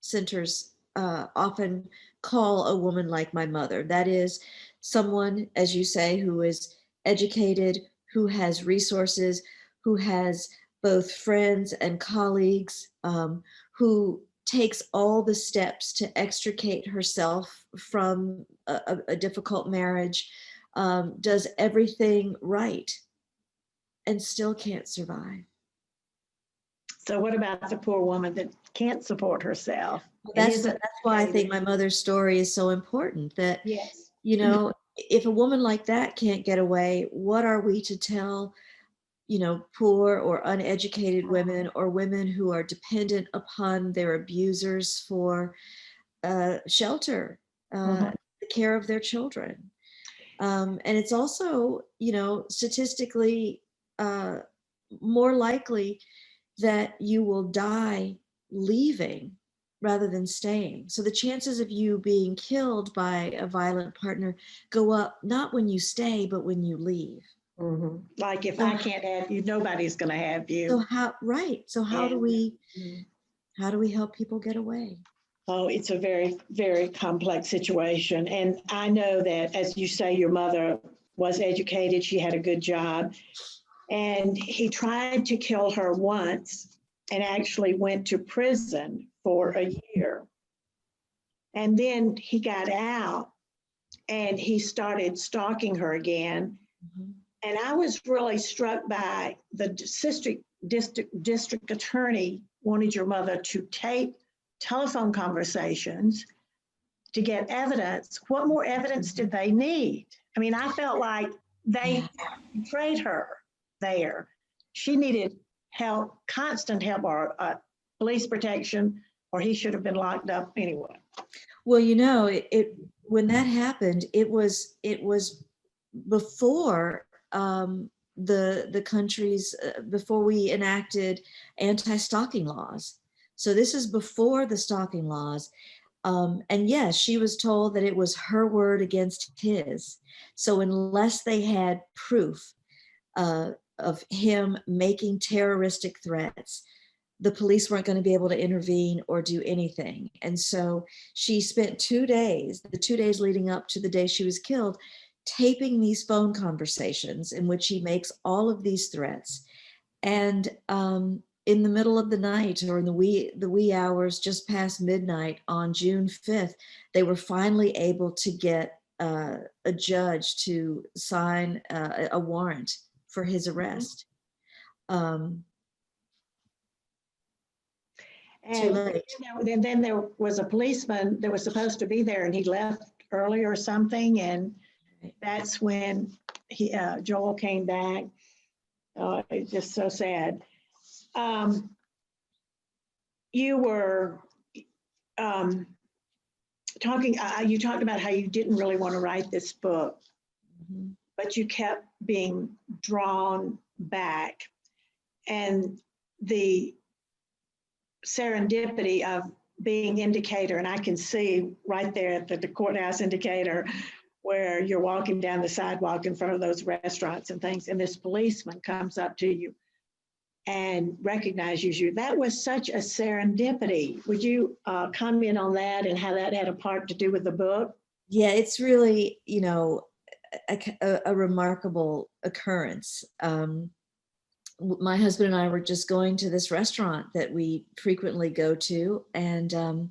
centers often call a woman like my mother. That is someone, as you say, who is educated, who has resources, who has both friends and colleagues, who takes all the steps to extricate herself from a difficult marriage, does everything right, and still can't survive. So what about the poor woman that can't support herself? Well, that's why I think my mother's story is so important, that, yes, if a woman like that can't get away, what are we to tell, poor or uneducated women, or women who are dependent upon their abusers for shelter, Mhm. the care of their children. And it's also, statistically more likely that you will die leaving rather than staying. So the chances of you being killed by a violent partner go up not when you stay, but when you leave. Mhm. Like if So, I can't have you, nobody's going to have so you. how, right. So And how do we help people get away? oh, it's a very, very complex situation. And I know that, as you say, your mother was educated, she had a good job, and he tried to kill her once and actually went to prison for a year. And then he got out and he started stalking her again. Mhm. And I was really struck by the district attorney wanted your mother to tape telephone conversations to get evidence. What more evidence did they need? I mean, I felt like Yeah. they betrayed her there. She needed help, constant help, or police protection, or he should have been locked up anyway. Well, when that happened, it was before the country's before we enacted anti-stalking laws. So this is before the stalking laws. And yes, she was told that it was her word against his. So unless they had proof uh, of him making terroristic threats, the police weren't going to be able to intervene or do anything. And so she spent 2 days, the 2 days leading up to the day she was killed, taping these phone conversations in which he makes all of these threats. And in the middle of the night, or in the wee hours just past midnight on June 5th, they were finally able to get a judge to sign a warrant for his arrest. Too And late. then there was a policeman that was supposed to be there, and he left early or something, and that's when Joel came back. It's just so sad. You were talking. You talked about how you didn't really want to write this book, Mhm. but you kept being drawn back, and the serendipity of being indicator, and I can see right there at the courthouse indicator where you're walking down the sidewalk in front of those restaurants and things, and this policeman comes up to you and recognizes you. That was such a serendipity. Would you comment on that and how that had a part to do with the book? Yeah, it's really, a remarkable occurrence. My husband and I were just going to this restaurant that we frequently go to, and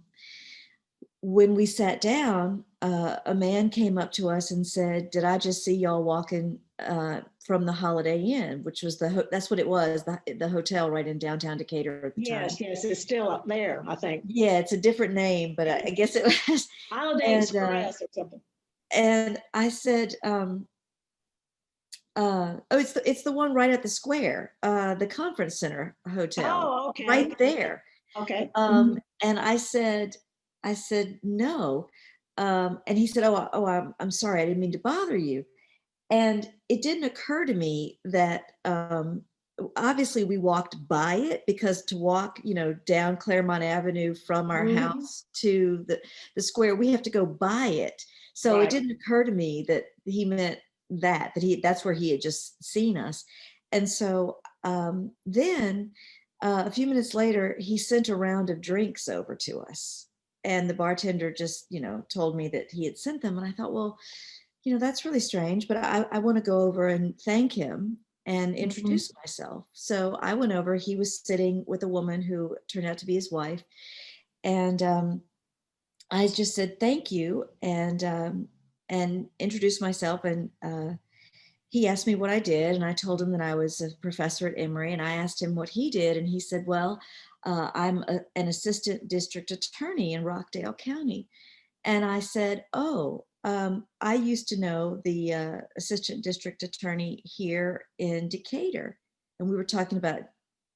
when we sat down, a man came up to us and said, "Did I just see y'all walking from the Holiday Inn?" Which was that's what it was, the hotel right in downtown Decatur at the time. Yes, it's still up there, I think. Yeah, it's a different name, but I guess it was. Holiday And Express or something. and I said, oh, it's the one right at the square, the conference center hotel, Oh, okay. right there. Okay. And I said no, and he said, "Oh, I'm sorry, I didn't mean to bother you." And it didn't occur to me that obviously we walked by it, because to walk, down Claremont Avenue from our house to the square, we have to go by it. So it Right. didn't occur to me that he meant that's where he had just seen us. And so then a few minutes later, he sent a round of drinks over to us. And the bartender just, told me that he had sent them. And I thought, well, that's really strange, but I want to go over and thank him and introduce myself. So I went over. He was sitting with a woman who turned out to be his wife. And I just said, "Thank you," and introduced myself. And he asked me what I did. And I told him that I was a professor at Emory. And I asked him what he did. And he said, "Well, I'm an assistant district attorney in Rockdale County." And I said, "Oh, I used to know the assistant district attorney here in Decatur." and we were talking about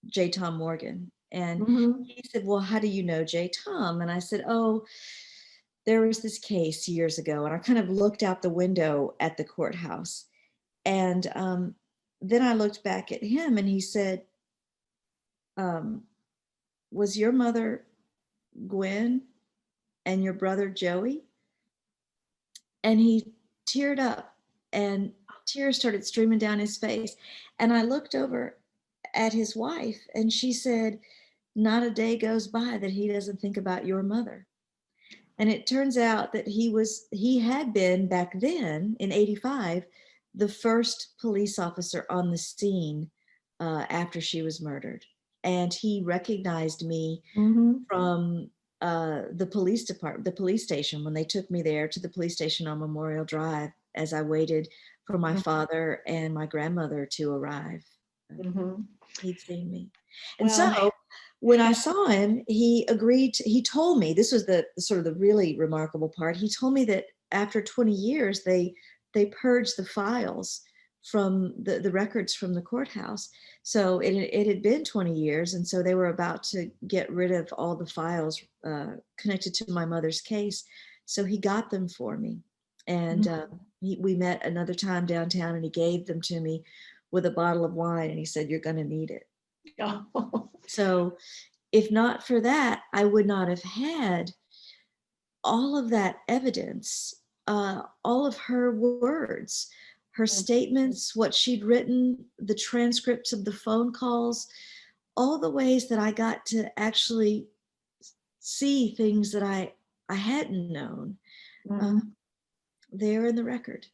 J. Tom Morgan. And Mhm. he said, well, how do you know J. Tom? And I said, oh, there was this case years ago. And I kind of looked out the window at the courthouse. And then I looked back at him and he said, was your mother Gwen and your brother Joey? And he teared up and tears started streaming down his face. And I looked over at his wife and she said, not a day goes by that he doesn't think about your mother. And it turns out that he had been back then in 85, the first police officer on the scene after she was murdered. And he recognized me from the police department, the police station, when they took me there to the police station on Memorial Drive as I waited for my father and my grandmother to arrive. He'd seen me. And so when I saw him, he agreed, he told me, this was the sort of the really remarkable part. He told me that after 20 years, they purged the files from the records from the courthouse. So it had been 20 years. And so they were about to get rid of all the files connected to my mother's case. So he got them for me. And we met another time downtown and he gave them to me with a bottle of wine. And he said, you're going to need it. So if not for that, I would not have had all of that evidence, all of her words, her statements, what she'd written, the transcripts of the phone calls, all the ways that I got to actually see things that I hadn't known. There in the record.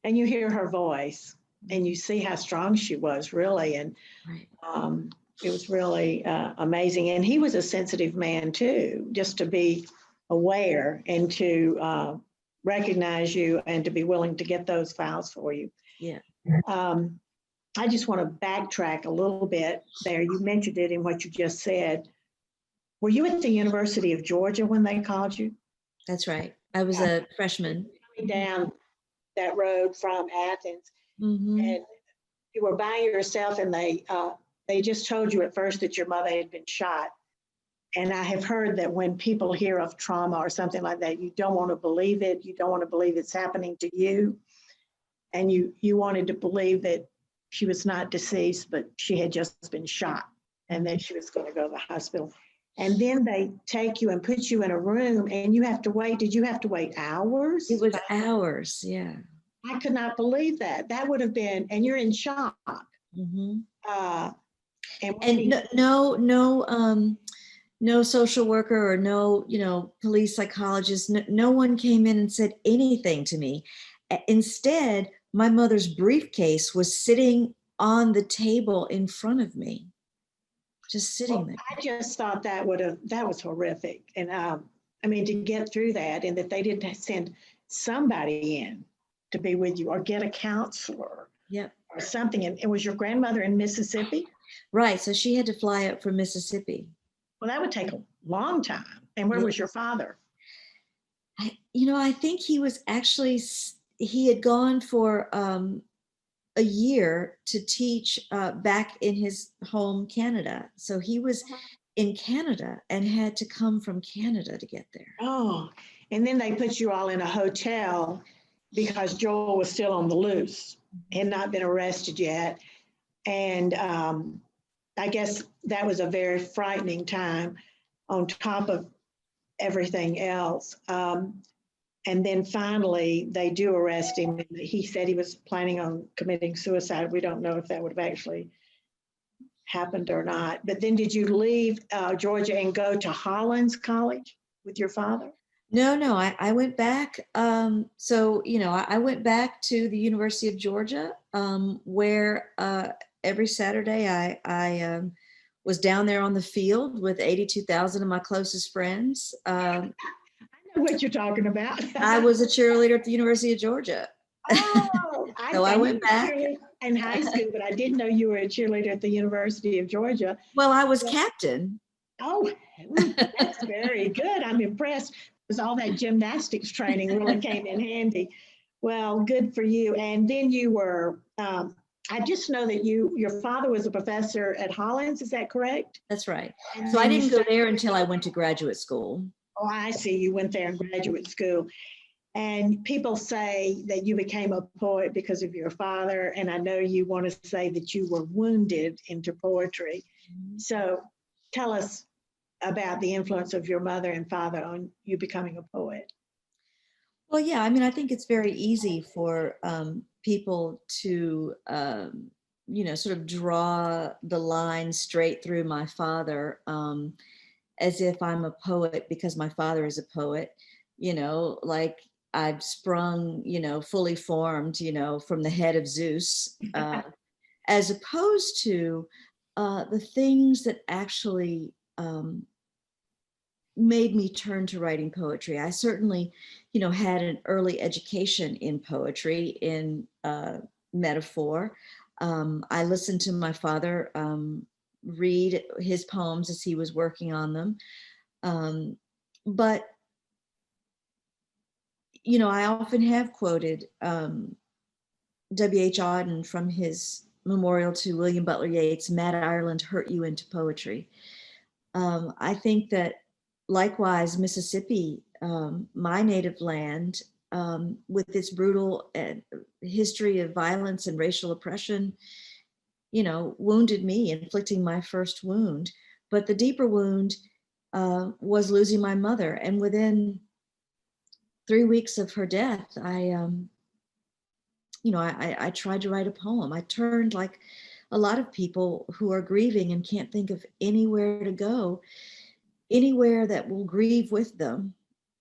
And you hear her voice and you see how strong she was, really. And it was really amazing. And he was a sensitive man too, just to be aware and to recognize you and to be willing to get those files for you. Yeah. I just want to backtrack a little bit there. You mentioned it in what you just said. Were you at the University of Georgia when they called you? That's right. I was a freshman. Down that road from Athens, and you were by yourself, and they just told you at first that your mother had been shot. And I have heard that when people hear of trauma or something like that, you don't want to believe it. You don't want to believe it's happening to you. And you wanted to believe that she was not deceased, but she had just been shot and that she was going to go to the hospital. And then they take you and put you in a room and you have to wait. Did you have to wait hours? It was hours, yeah. I could not believe that. That would have been, and you're in shock. And no social worker or no, police psychologist, no one came in and said anything to me. Instead, my mother's briefcase was sitting on the table in front of me, just sitting there. I just thought that was horrific. And I mean, to get through that and that they didn't send somebody in to be with you or get a counselor or something. And it was your grandmother in Mississippi? Right. So she had to fly up from Mississippi. Well, that would take a long time. And where was your father? I think he had gone for a year to teach back in his home, Canada. So he was in Canada and had to come from Canada to get there. Oh, and then they put you all in a hotel because Joel was still on the loose, had not been arrested yet. And I guess that was a very frightening time on top of everything else. And then finally, they do arrest him. He said he was planning on committing suicide. We don't know if that would have actually happened or not. But then did you leave Georgia and go to Hollins College with your father? No, I went back. I went back to the University of Georgia, where every Saturday I was down there on the field with 82,000 of my closest friends. I know what you're talking about. I was a cheerleader at the University of Georgia. Oh, So I went back in high school, but I didn't know you were a cheerleader at the University of Georgia. Well, I was captain. Oh, that's very good. I'm impressed because all that gymnastics training really came in handy. Well, good for you. And then you were I just know that your father was a professor at Hollins, is that correct? That's right. And So I then you didn't go started- there until I went to graduate school. Oh, I see. You went there in graduate school. And people say that you became a poet because of your father. And I know you want to say that you were wounded into poetry. So tell us about the influence of your mother and father on you becoming a poet. Well, yeah, I mean, I think it's very easy for people to, sort of draw the line straight through my father, as if I'm a poet because my father is a poet, like I've sprung, fully formed, from the head of Zeus, as opposed to the things that actually made me turn to writing poetry. I certainly, had an early education in poetry, in metaphor. I listened to my father read his poems as he was working on them. But, I often have quoted W.H. Auden from his memorial to William Butler Yeats, Mad Ireland hurt you into poetry. I think that likewise, Mississippi, my native land, with its brutal history of violence and racial oppression, wounded me, inflicting my first wound. But the deeper wound was losing my mother. And within 3 weeks of her death, I tried to write a poem. I turned, like a lot of people who are grieving and can't think of anywhere to go, anywhere that will grieve with them,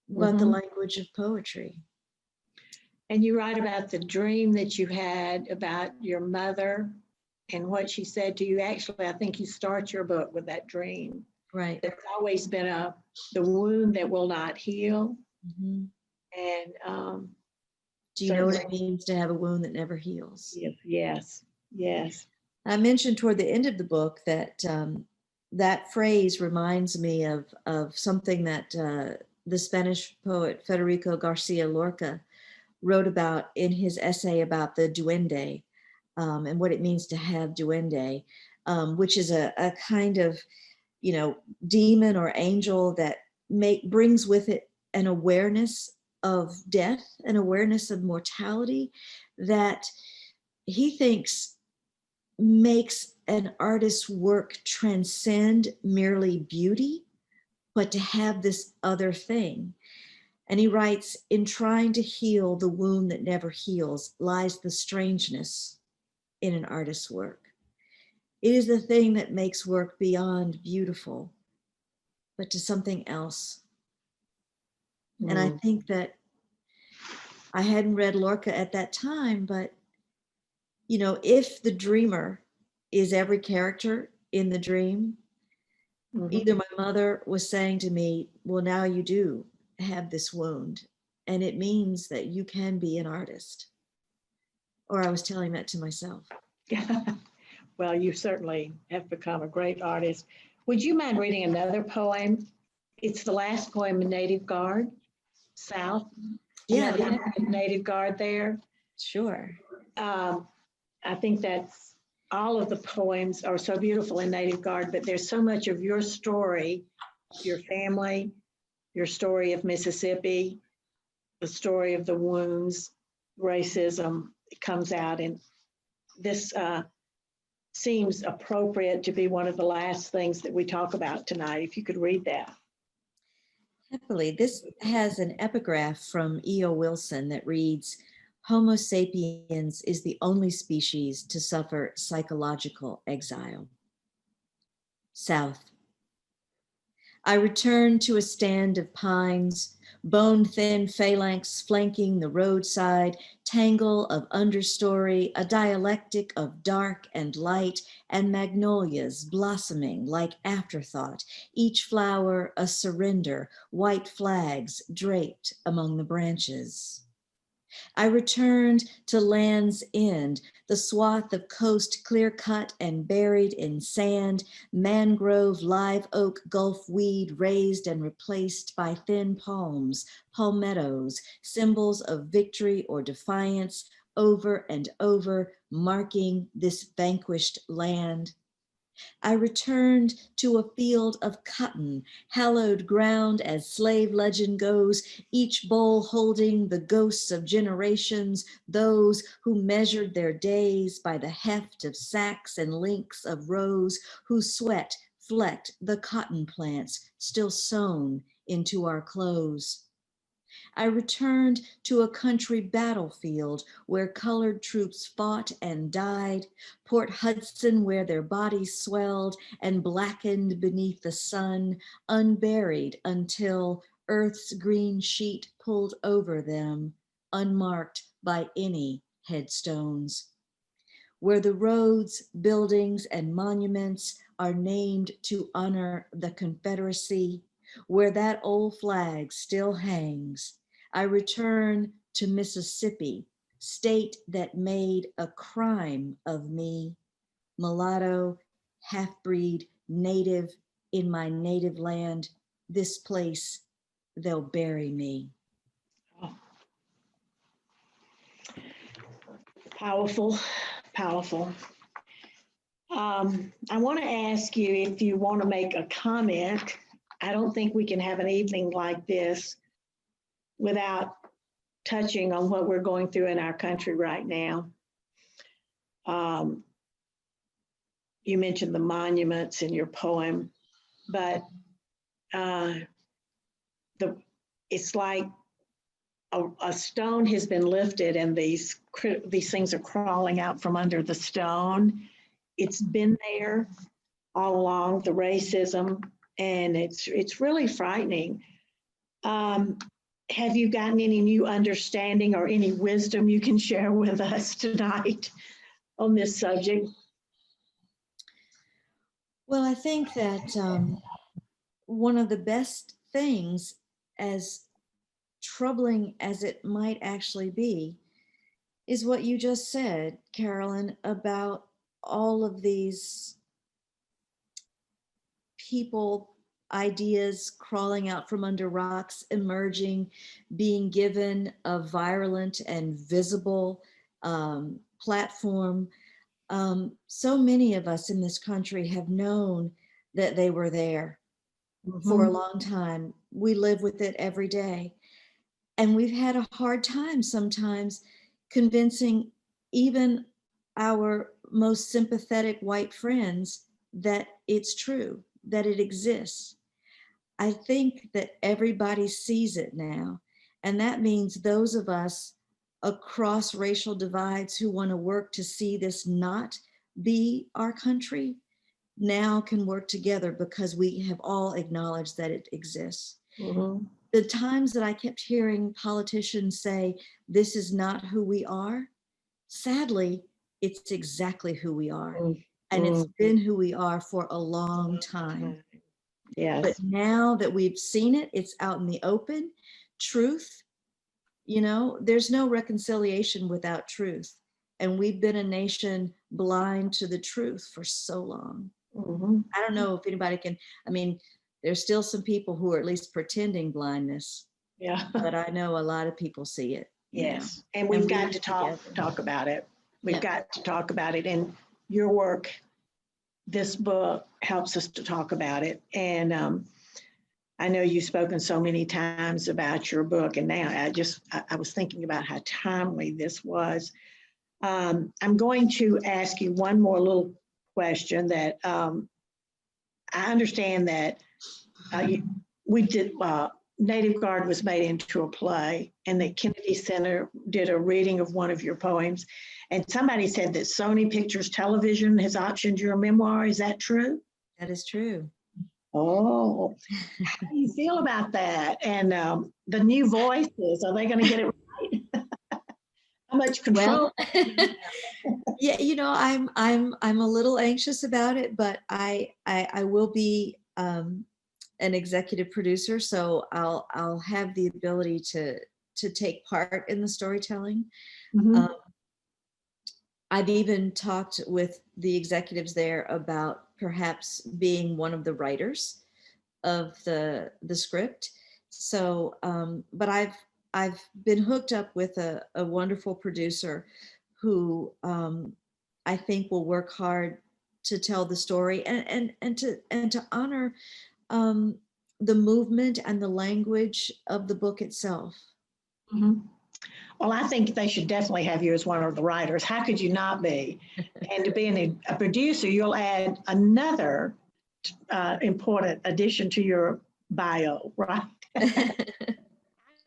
but the language of poetry. And you write about the dream that you had about your mother and what she said to you. Actually, I think you start your book with that dream. Right. There's always been the wound that will not heal. Mm-hmm. And do you know what it means to have a wound that never heals? Yes. I mentioned toward the end of the book that that phrase reminds me of something that the Spanish poet Federico Garcia Lorca wrote about in his essay about the duende, and what it means to have duende, which is a kind of, demon or angel that brings with it an awareness of death, an awareness of mortality that he thinks makes an artist's work transcend merely beauty, but to have this other thing. And he writes, in trying to heal the wound that never heals lies the strangeness in an artist's work. It is the thing that makes work beyond beautiful, but to something else. And I think that I hadn't read Lorca at that time, but, if the dreamer is every character in the dream, either my mother was saying to me, well, now you do have this wound, and it means that you can be an artist. Or I was telling that to myself. Well, you certainly have become a great artist. Would you mind reading another poem? It's the last poem in Native Guard, South. Yeah. Native Guard there. Sure. I think that's all of the poems are so beautiful in Native Guard, but there's so much of your story, your family, your story of Mississippi, the story of the wounds, racism, it comes out. And this seems appropriate to be one of the last things that we talk about tonight. If you could read that. Happily. This has an epigraph from E.O. Wilson that reads, Homo sapiens is the only species to suffer psychological exile. South. I return to a stand of pines, bone-thin phalanx flanking the roadside, tangle of understory, a dialectic of dark and light, and magnolias blossoming like afterthought, each flower a surrender, white flags draped among the branches. I returned to Land's End, the swath of coast clear-cut and buried in sand, mangrove, live oak, gulf weed raised and replaced by thin palms, palmettos, symbols of victory or defiance, over and over, marking this vanquished land. I returned to a field of cotton, hallowed ground as slave legend goes, each bowl holding the ghosts of generations, those who measured their days by the heft of sacks and links of rows, whose sweat flecked the cotton plants still sewn into our clothes. I returned to a country battlefield where colored troops fought and died, Port Hudson where their bodies swelled and blackened beneath the sun, unburied until Earth's green sheet pulled over them, unmarked by any headstones. Where the roads, buildings, and monuments are named to honor the Confederacy, where that old flag still hangs, I return to Mississippi, state that made a crime of me, mulatto, half-breed, native in my native land, this place, they'll bury me. Oh. Powerful, powerful. I want to ask you if you want to make a comment. I don't think we can have an evening like this without touching on what we're going through in our country right now. You mentioned the monuments in your poem, but it's like a stone has been lifted and these things are crawling out from under the stone. It's been there all along, the racism, and it's really frightening. Have you gotten any new understanding or any wisdom you can share with us tonight on this subject? Well, I think that one of the best things, as troubling as it might actually be, is what you just said, Carolyn, about all of these people, ideas crawling out from under rocks, emerging, being given a virulent and visible platform. So many of us in this country have known that they were there for a long time. We live with it every day. And we've had a hard time sometimes convincing even our most sympathetic white friends that it's true, that it exists. I think that everybody sees it now. And that means those of us across racial divides who want to work to see this not be our country now can work together because we have all acknowledged that it exists. The times that I kept hearing politicians say, this is not who we are, sadly, it's exactly who we are. And it's been who we are for a long time. Yes. But now that we've seen it, it's out in the open. Truth, there's no reconciliation without truth. And we've been a nation blind to the truth for so long. I don't know if anybody can, there's still some people who are at least pretending blindness. Yeah. But I know a lot of people see it. Yes. And we've got to talk about it. We've got to talk about it. And your work, this book helps us to talk about it. And I know you've spoken so many times about your book, and now I was thinking about how timely this was. I'm going to ask you one more little question that I understand that Native Guard was made into a play, and the Kennedy Center did a reading of one of your poems. And somebody said that Sony Pictures Television has optioned your memoir. Is that true? That is true. Oh, how do you feel about that? And the new voices, are they going to get it right? How much control? Well, yeah, I'm a little anxious about it, but I will be an executive producer, so I'll have the ability to take part in the storytelling. I've even talked with the executives there about perhaps being one of the writers of the script. So, but I've been hooked up with a wonderful producer who I think will work hard to tell the story and to honor um, the movement and the language of the book itself. Mhm. Well, I think they should definitely have you as one of the writers. How could you not be? And to be a producer, you'll add another important addition to your bio, right?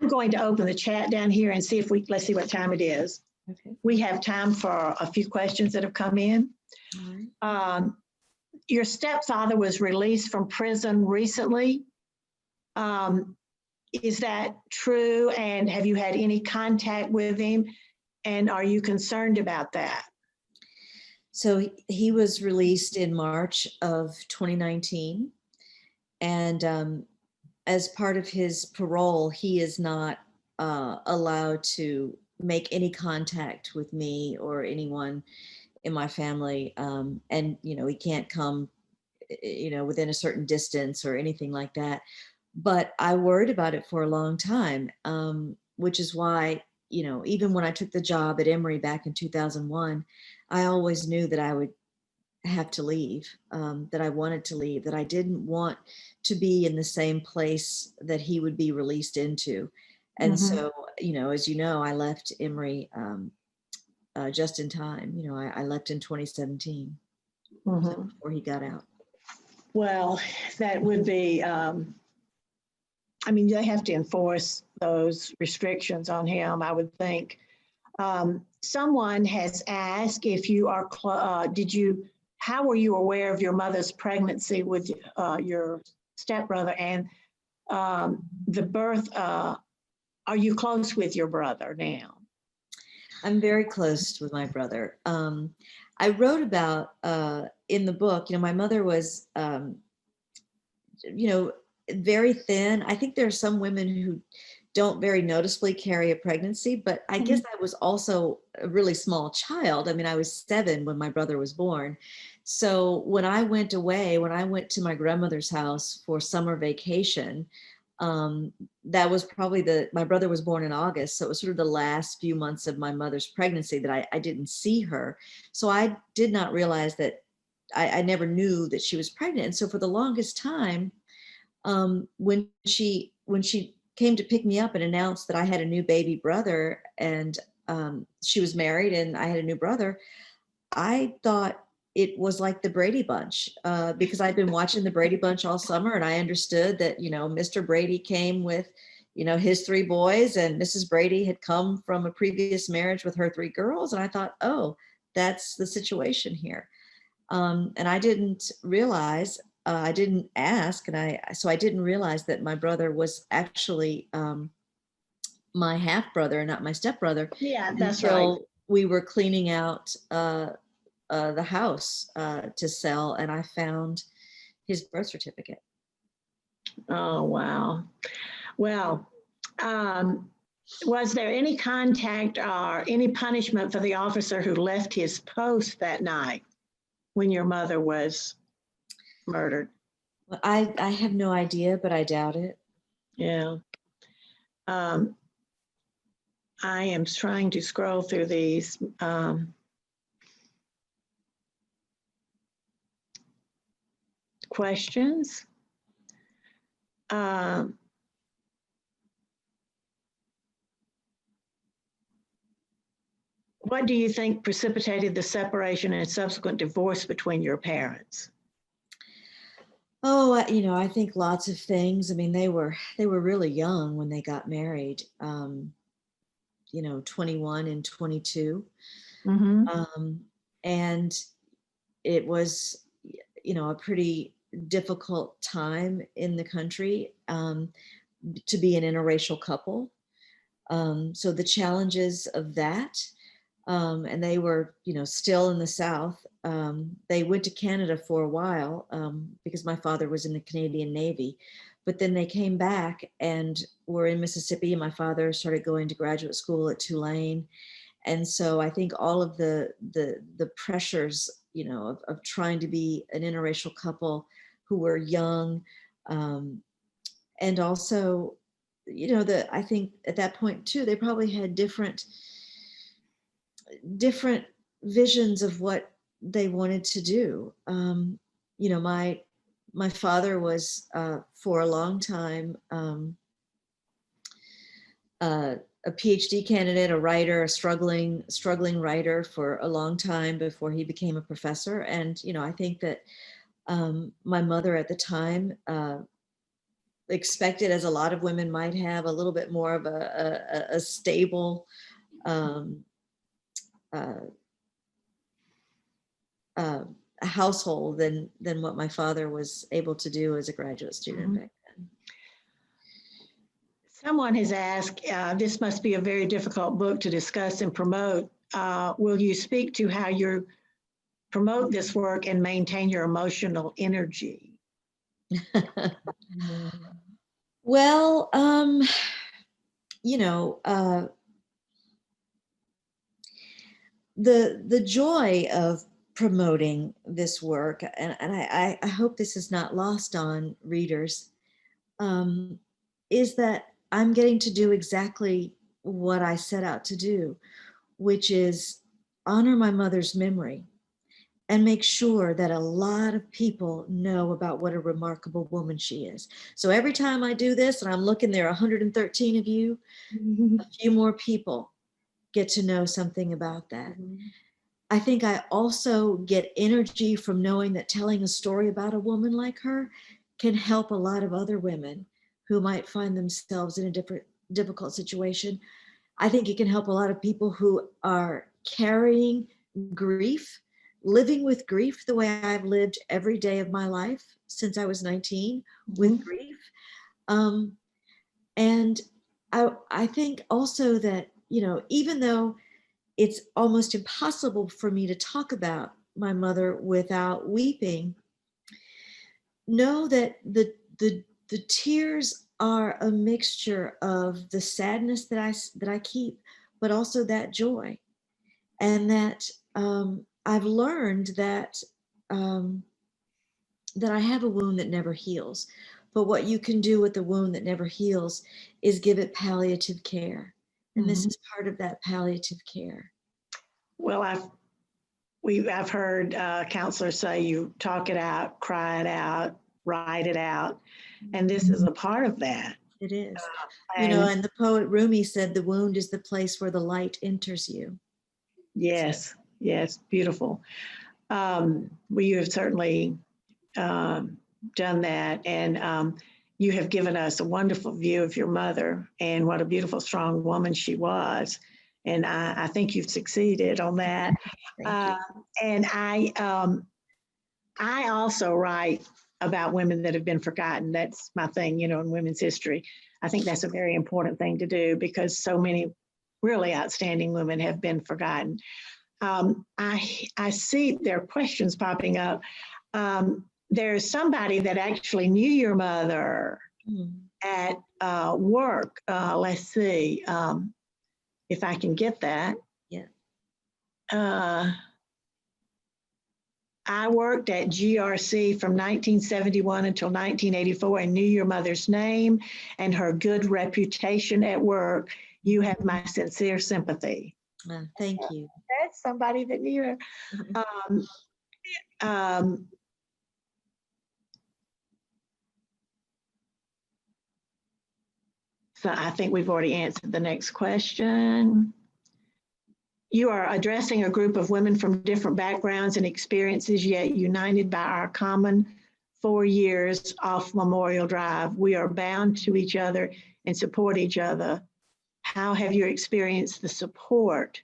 I'm going to open the chat down here and see if let's see what time it is. Okay. We have time for a few questions that have come in. All right. Your stepfather was released from prison recently. Is that true? And have you had any contact with him? And are you concerned about that? So he was released in March of 2019. And as part of his parole, he is not allowed to make any contact with me or anyone in my family. And, he can't come, within a certain distance or anything like that. But I worried about it for a long time, which is why, even when I took the job at Emory back in 2001, I always knew that I would have to leave, that I wanted to leave, that I didn't want to be in the same place that he would be released into. And so, as you know, I left Emory just in time. I left in 2017, so before he got out. Well, that would be, they have to enforce those restrictions on him, I would think. Someone has asked if you are, how were you aware of your mother's pregnancy with your stepbrother and the birth? Are you close with your brother now? I'm very close with my brother. I wrote about in the book, my mother was, very thin. I think there are some women who don't very noticeably carry a pregnancy, but I guess I was also a really small child. I was 7 when my brother was born. So when I went to my grandmother's house for summer vacation, that was probably my brother was born in August. So it was sort of the last few months of my mother's pregnancy that I didn't see her. So I did not realize that I never knew that she was pregnant. And so for the longest time, when she came to pick me up and announced that I had a new baby brother and she was married and I had a new brother, I thought it was like the Brady Bunch because I'd been watching the Brady Bunch all summer and I understood that, Mr. Brady came with, his 3 boys and Mrs. Brady had come from a previous marriage with her 3 girls. And I thought, oh, that's the situation here. And I didn't realize, I didn't ask. So I didn't realize that my brother was actually my half brother and not my stepbrother. Yeah, that's until right. We were cleaning out the house to sell, and I found his birth certificate. Oh, wow. Well, was there any contact or any punishment for the officer who left his post that night when your mother was murdered? Well, I have no idea, but I doubt it. Yeah. I am trying to scroll through these. Questions. What do you think precipitated the separation and subsequent divorce between your parents? Oh, I think lots of things. They were really young when they got married. 21 and 22. And it was, a pretty difficult time in the country to be an interracial couple. So the challenges of that, and they were, still in the South. They went to Canada for a while because my father was in the Canadian Navy, but then they came back and were in Mississippi. And my father started going to graduate school at Tulane. And so I think all of the pressures, of trying to be an interracial couple who were young, and also I think at that point too, they probably had different visions of what they wanted to do. My father was for a long time a PhD candidate, a writer, a struggling writer for a long time before he became a professor. And I think that my mother at the time expected, as a lot of women might have, a little bit more of a stable a household than what my father was able to do as a graduate student back then. Someone has asked, this must be a very difficult book to discuss and promote. Will you speak to how you promote this work and maintain your emotional energy? Well, the joy of promoting this work, and I hope this is not lost on readers, is that I'm getting to do exactly what I set out to do, which is honor my mother's memory and make sure that a lot of people know about what a remarkable woman she is. So every time I do this, and I'm looking, there are 113 of you, a few more people get to know something about that. I think I also get energy from knowing that telling a story about a woman like her can help a lot of other women who might find themselves in a difficult situation. I think it can help a lot of people who are carrying grief, living with grief the way I've lived every day of my life since I was 19 with grief. And I think also that, even though it's almost impossible for me to talk about my mother without weeping, know that the tears are a mixture of the sadness that I keep, but also that joy. And that I've learned that that I have a wound that never heals. But what you can do with the wound that never heals is give it palliative care. And this is part of that palliative care. Well, I've heard counselors say you talk it out, cry it out, write it out, and this is a part of that. It is. And the poet Rumi said, the wound is the place where the light enters you. Yes, beautiful. You have certainly done that, and you have given us a wonderful view of your mother and what a beautiful, strong woman she was. And I think you've succeeded on that. Thank you. And I also write about women that have been forgotten. That's my thing, in women's history. I think that's a very important thing to do because so many really outstanding women have been forgotten. I see there are questions popping up. There's somebody that actually knew your mother at work. Let's see if I can get that. Yeah. I worked at GRC from 1971 until 1984 and knew your mother's name and her good reputation at work. You have my sincere sympathy. Thank you. That's somebody that knew her. So I think we've already answered the next question. You are addressing a group of women from different backgrounds and experiences, yet united by our common 4 years off Memorial Drive. We are bound to each other and support each other. How have you experienced the support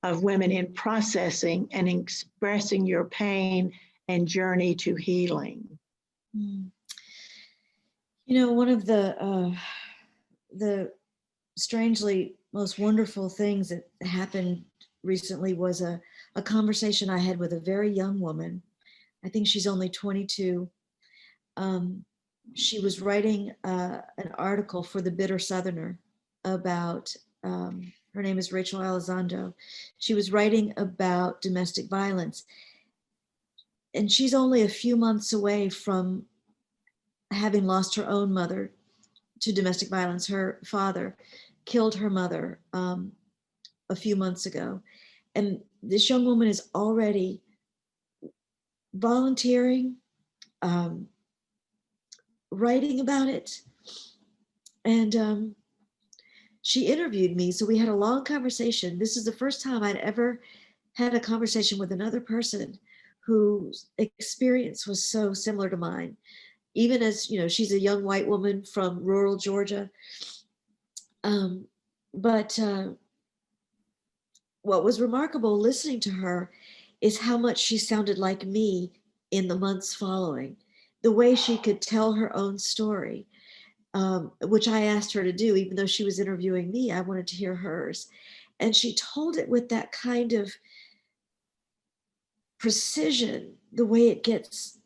of women in processing and expressing your pain and journey to healing? One of the strangely most wonderful things that happened recently was a conversation I had with a very young woman. I think she's only 22. She was writing an article for the Bitter Southerner about, her name is Rachel Elizondo. She was writing about domestic violence. And she's only a few months away from having lost her own mother to domestic violence. Her father killed her mother a few months ago. And this young woman is already volunteering, writing about it. And she interviewed me. So we had a long conversation. This is the first time I'd ever had a conversation with another person whose experience was so similar to mine. Even as, you know, she's a young white woman from rural Georgia. But what was remarkable listening to her is how much she sounded like me in the months following, the way she could tell her own story, which I asked her to do. Even though she was interviewing me, I wanted to hear hers. And she told it with that kind of precision, the way it gets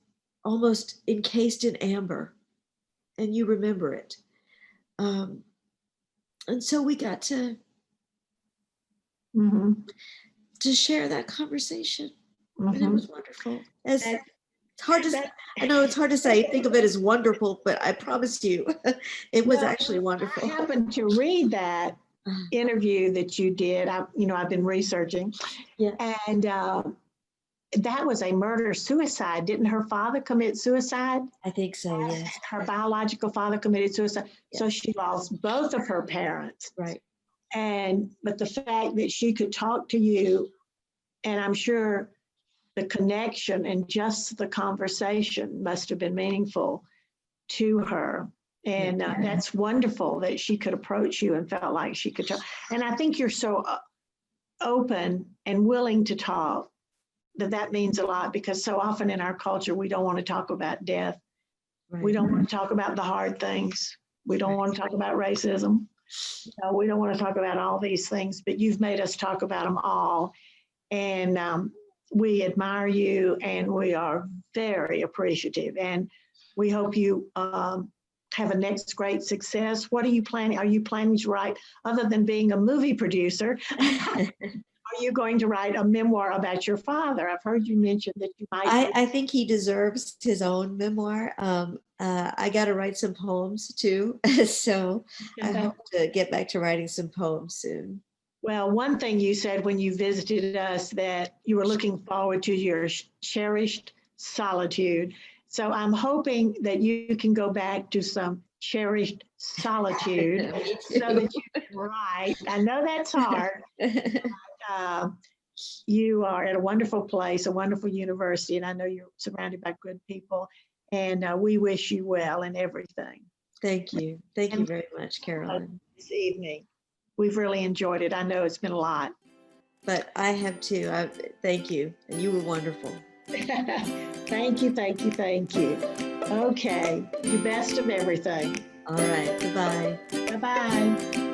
almost encased in amber and you remember it. And so we got to share that conversation. And it was wonderful. It's hard to, I know it's hard to say, think of it as wonderful, but I promise you, it was actually wonderful. I happened to read that interview that you did. I've been researching. Yeah. And that was a murder-suicide. Didn't her father commit suicide? I think so, yes. Her biological father committed suicide. Yes. So she lost both of her parents. Right. But the fact that she could talk to you, and I'm sure the connection and just the conversation must have been meaningful to her. And that's wonderful that she could approach you and felt like she could talk. And I think you're so open and willing to talk that means a lot, because so often in our culture, we don't want to talk about death. Right. We don't want to talk about the hard things. We don't want to talk about racism. We don't want to talk about all these things, but you've made us talk about them all. And we admire you, and we are very appreciative. And we hope you have a next great success. What are you planning? Are you planning to write, other than being a movie producer? Are you going to write a memoir about your father? I've heard you mention that you might. I think he deserves his own memoir. I got to write some poems too. So I hope to get back to writing some poems soon. Well, one thing you said when you visited us, that you were looking forward to your cherished solitude. So I'm hoping that you can go back to some cherished solitude so that you can write. I know that's hard. You are at a wonderful place, a wonderful university, and I know you're surrounded by good people, and we wish you well in everything. Thank you. Thank you very much, Carolyn. This evening, we've really enjoyed it. I know it's been a lot. But I have too. Thank you. And you were wonderful. Thank you, thank you, thank you. Okay, the best of everything. All right. Goodbye. Bye-bye.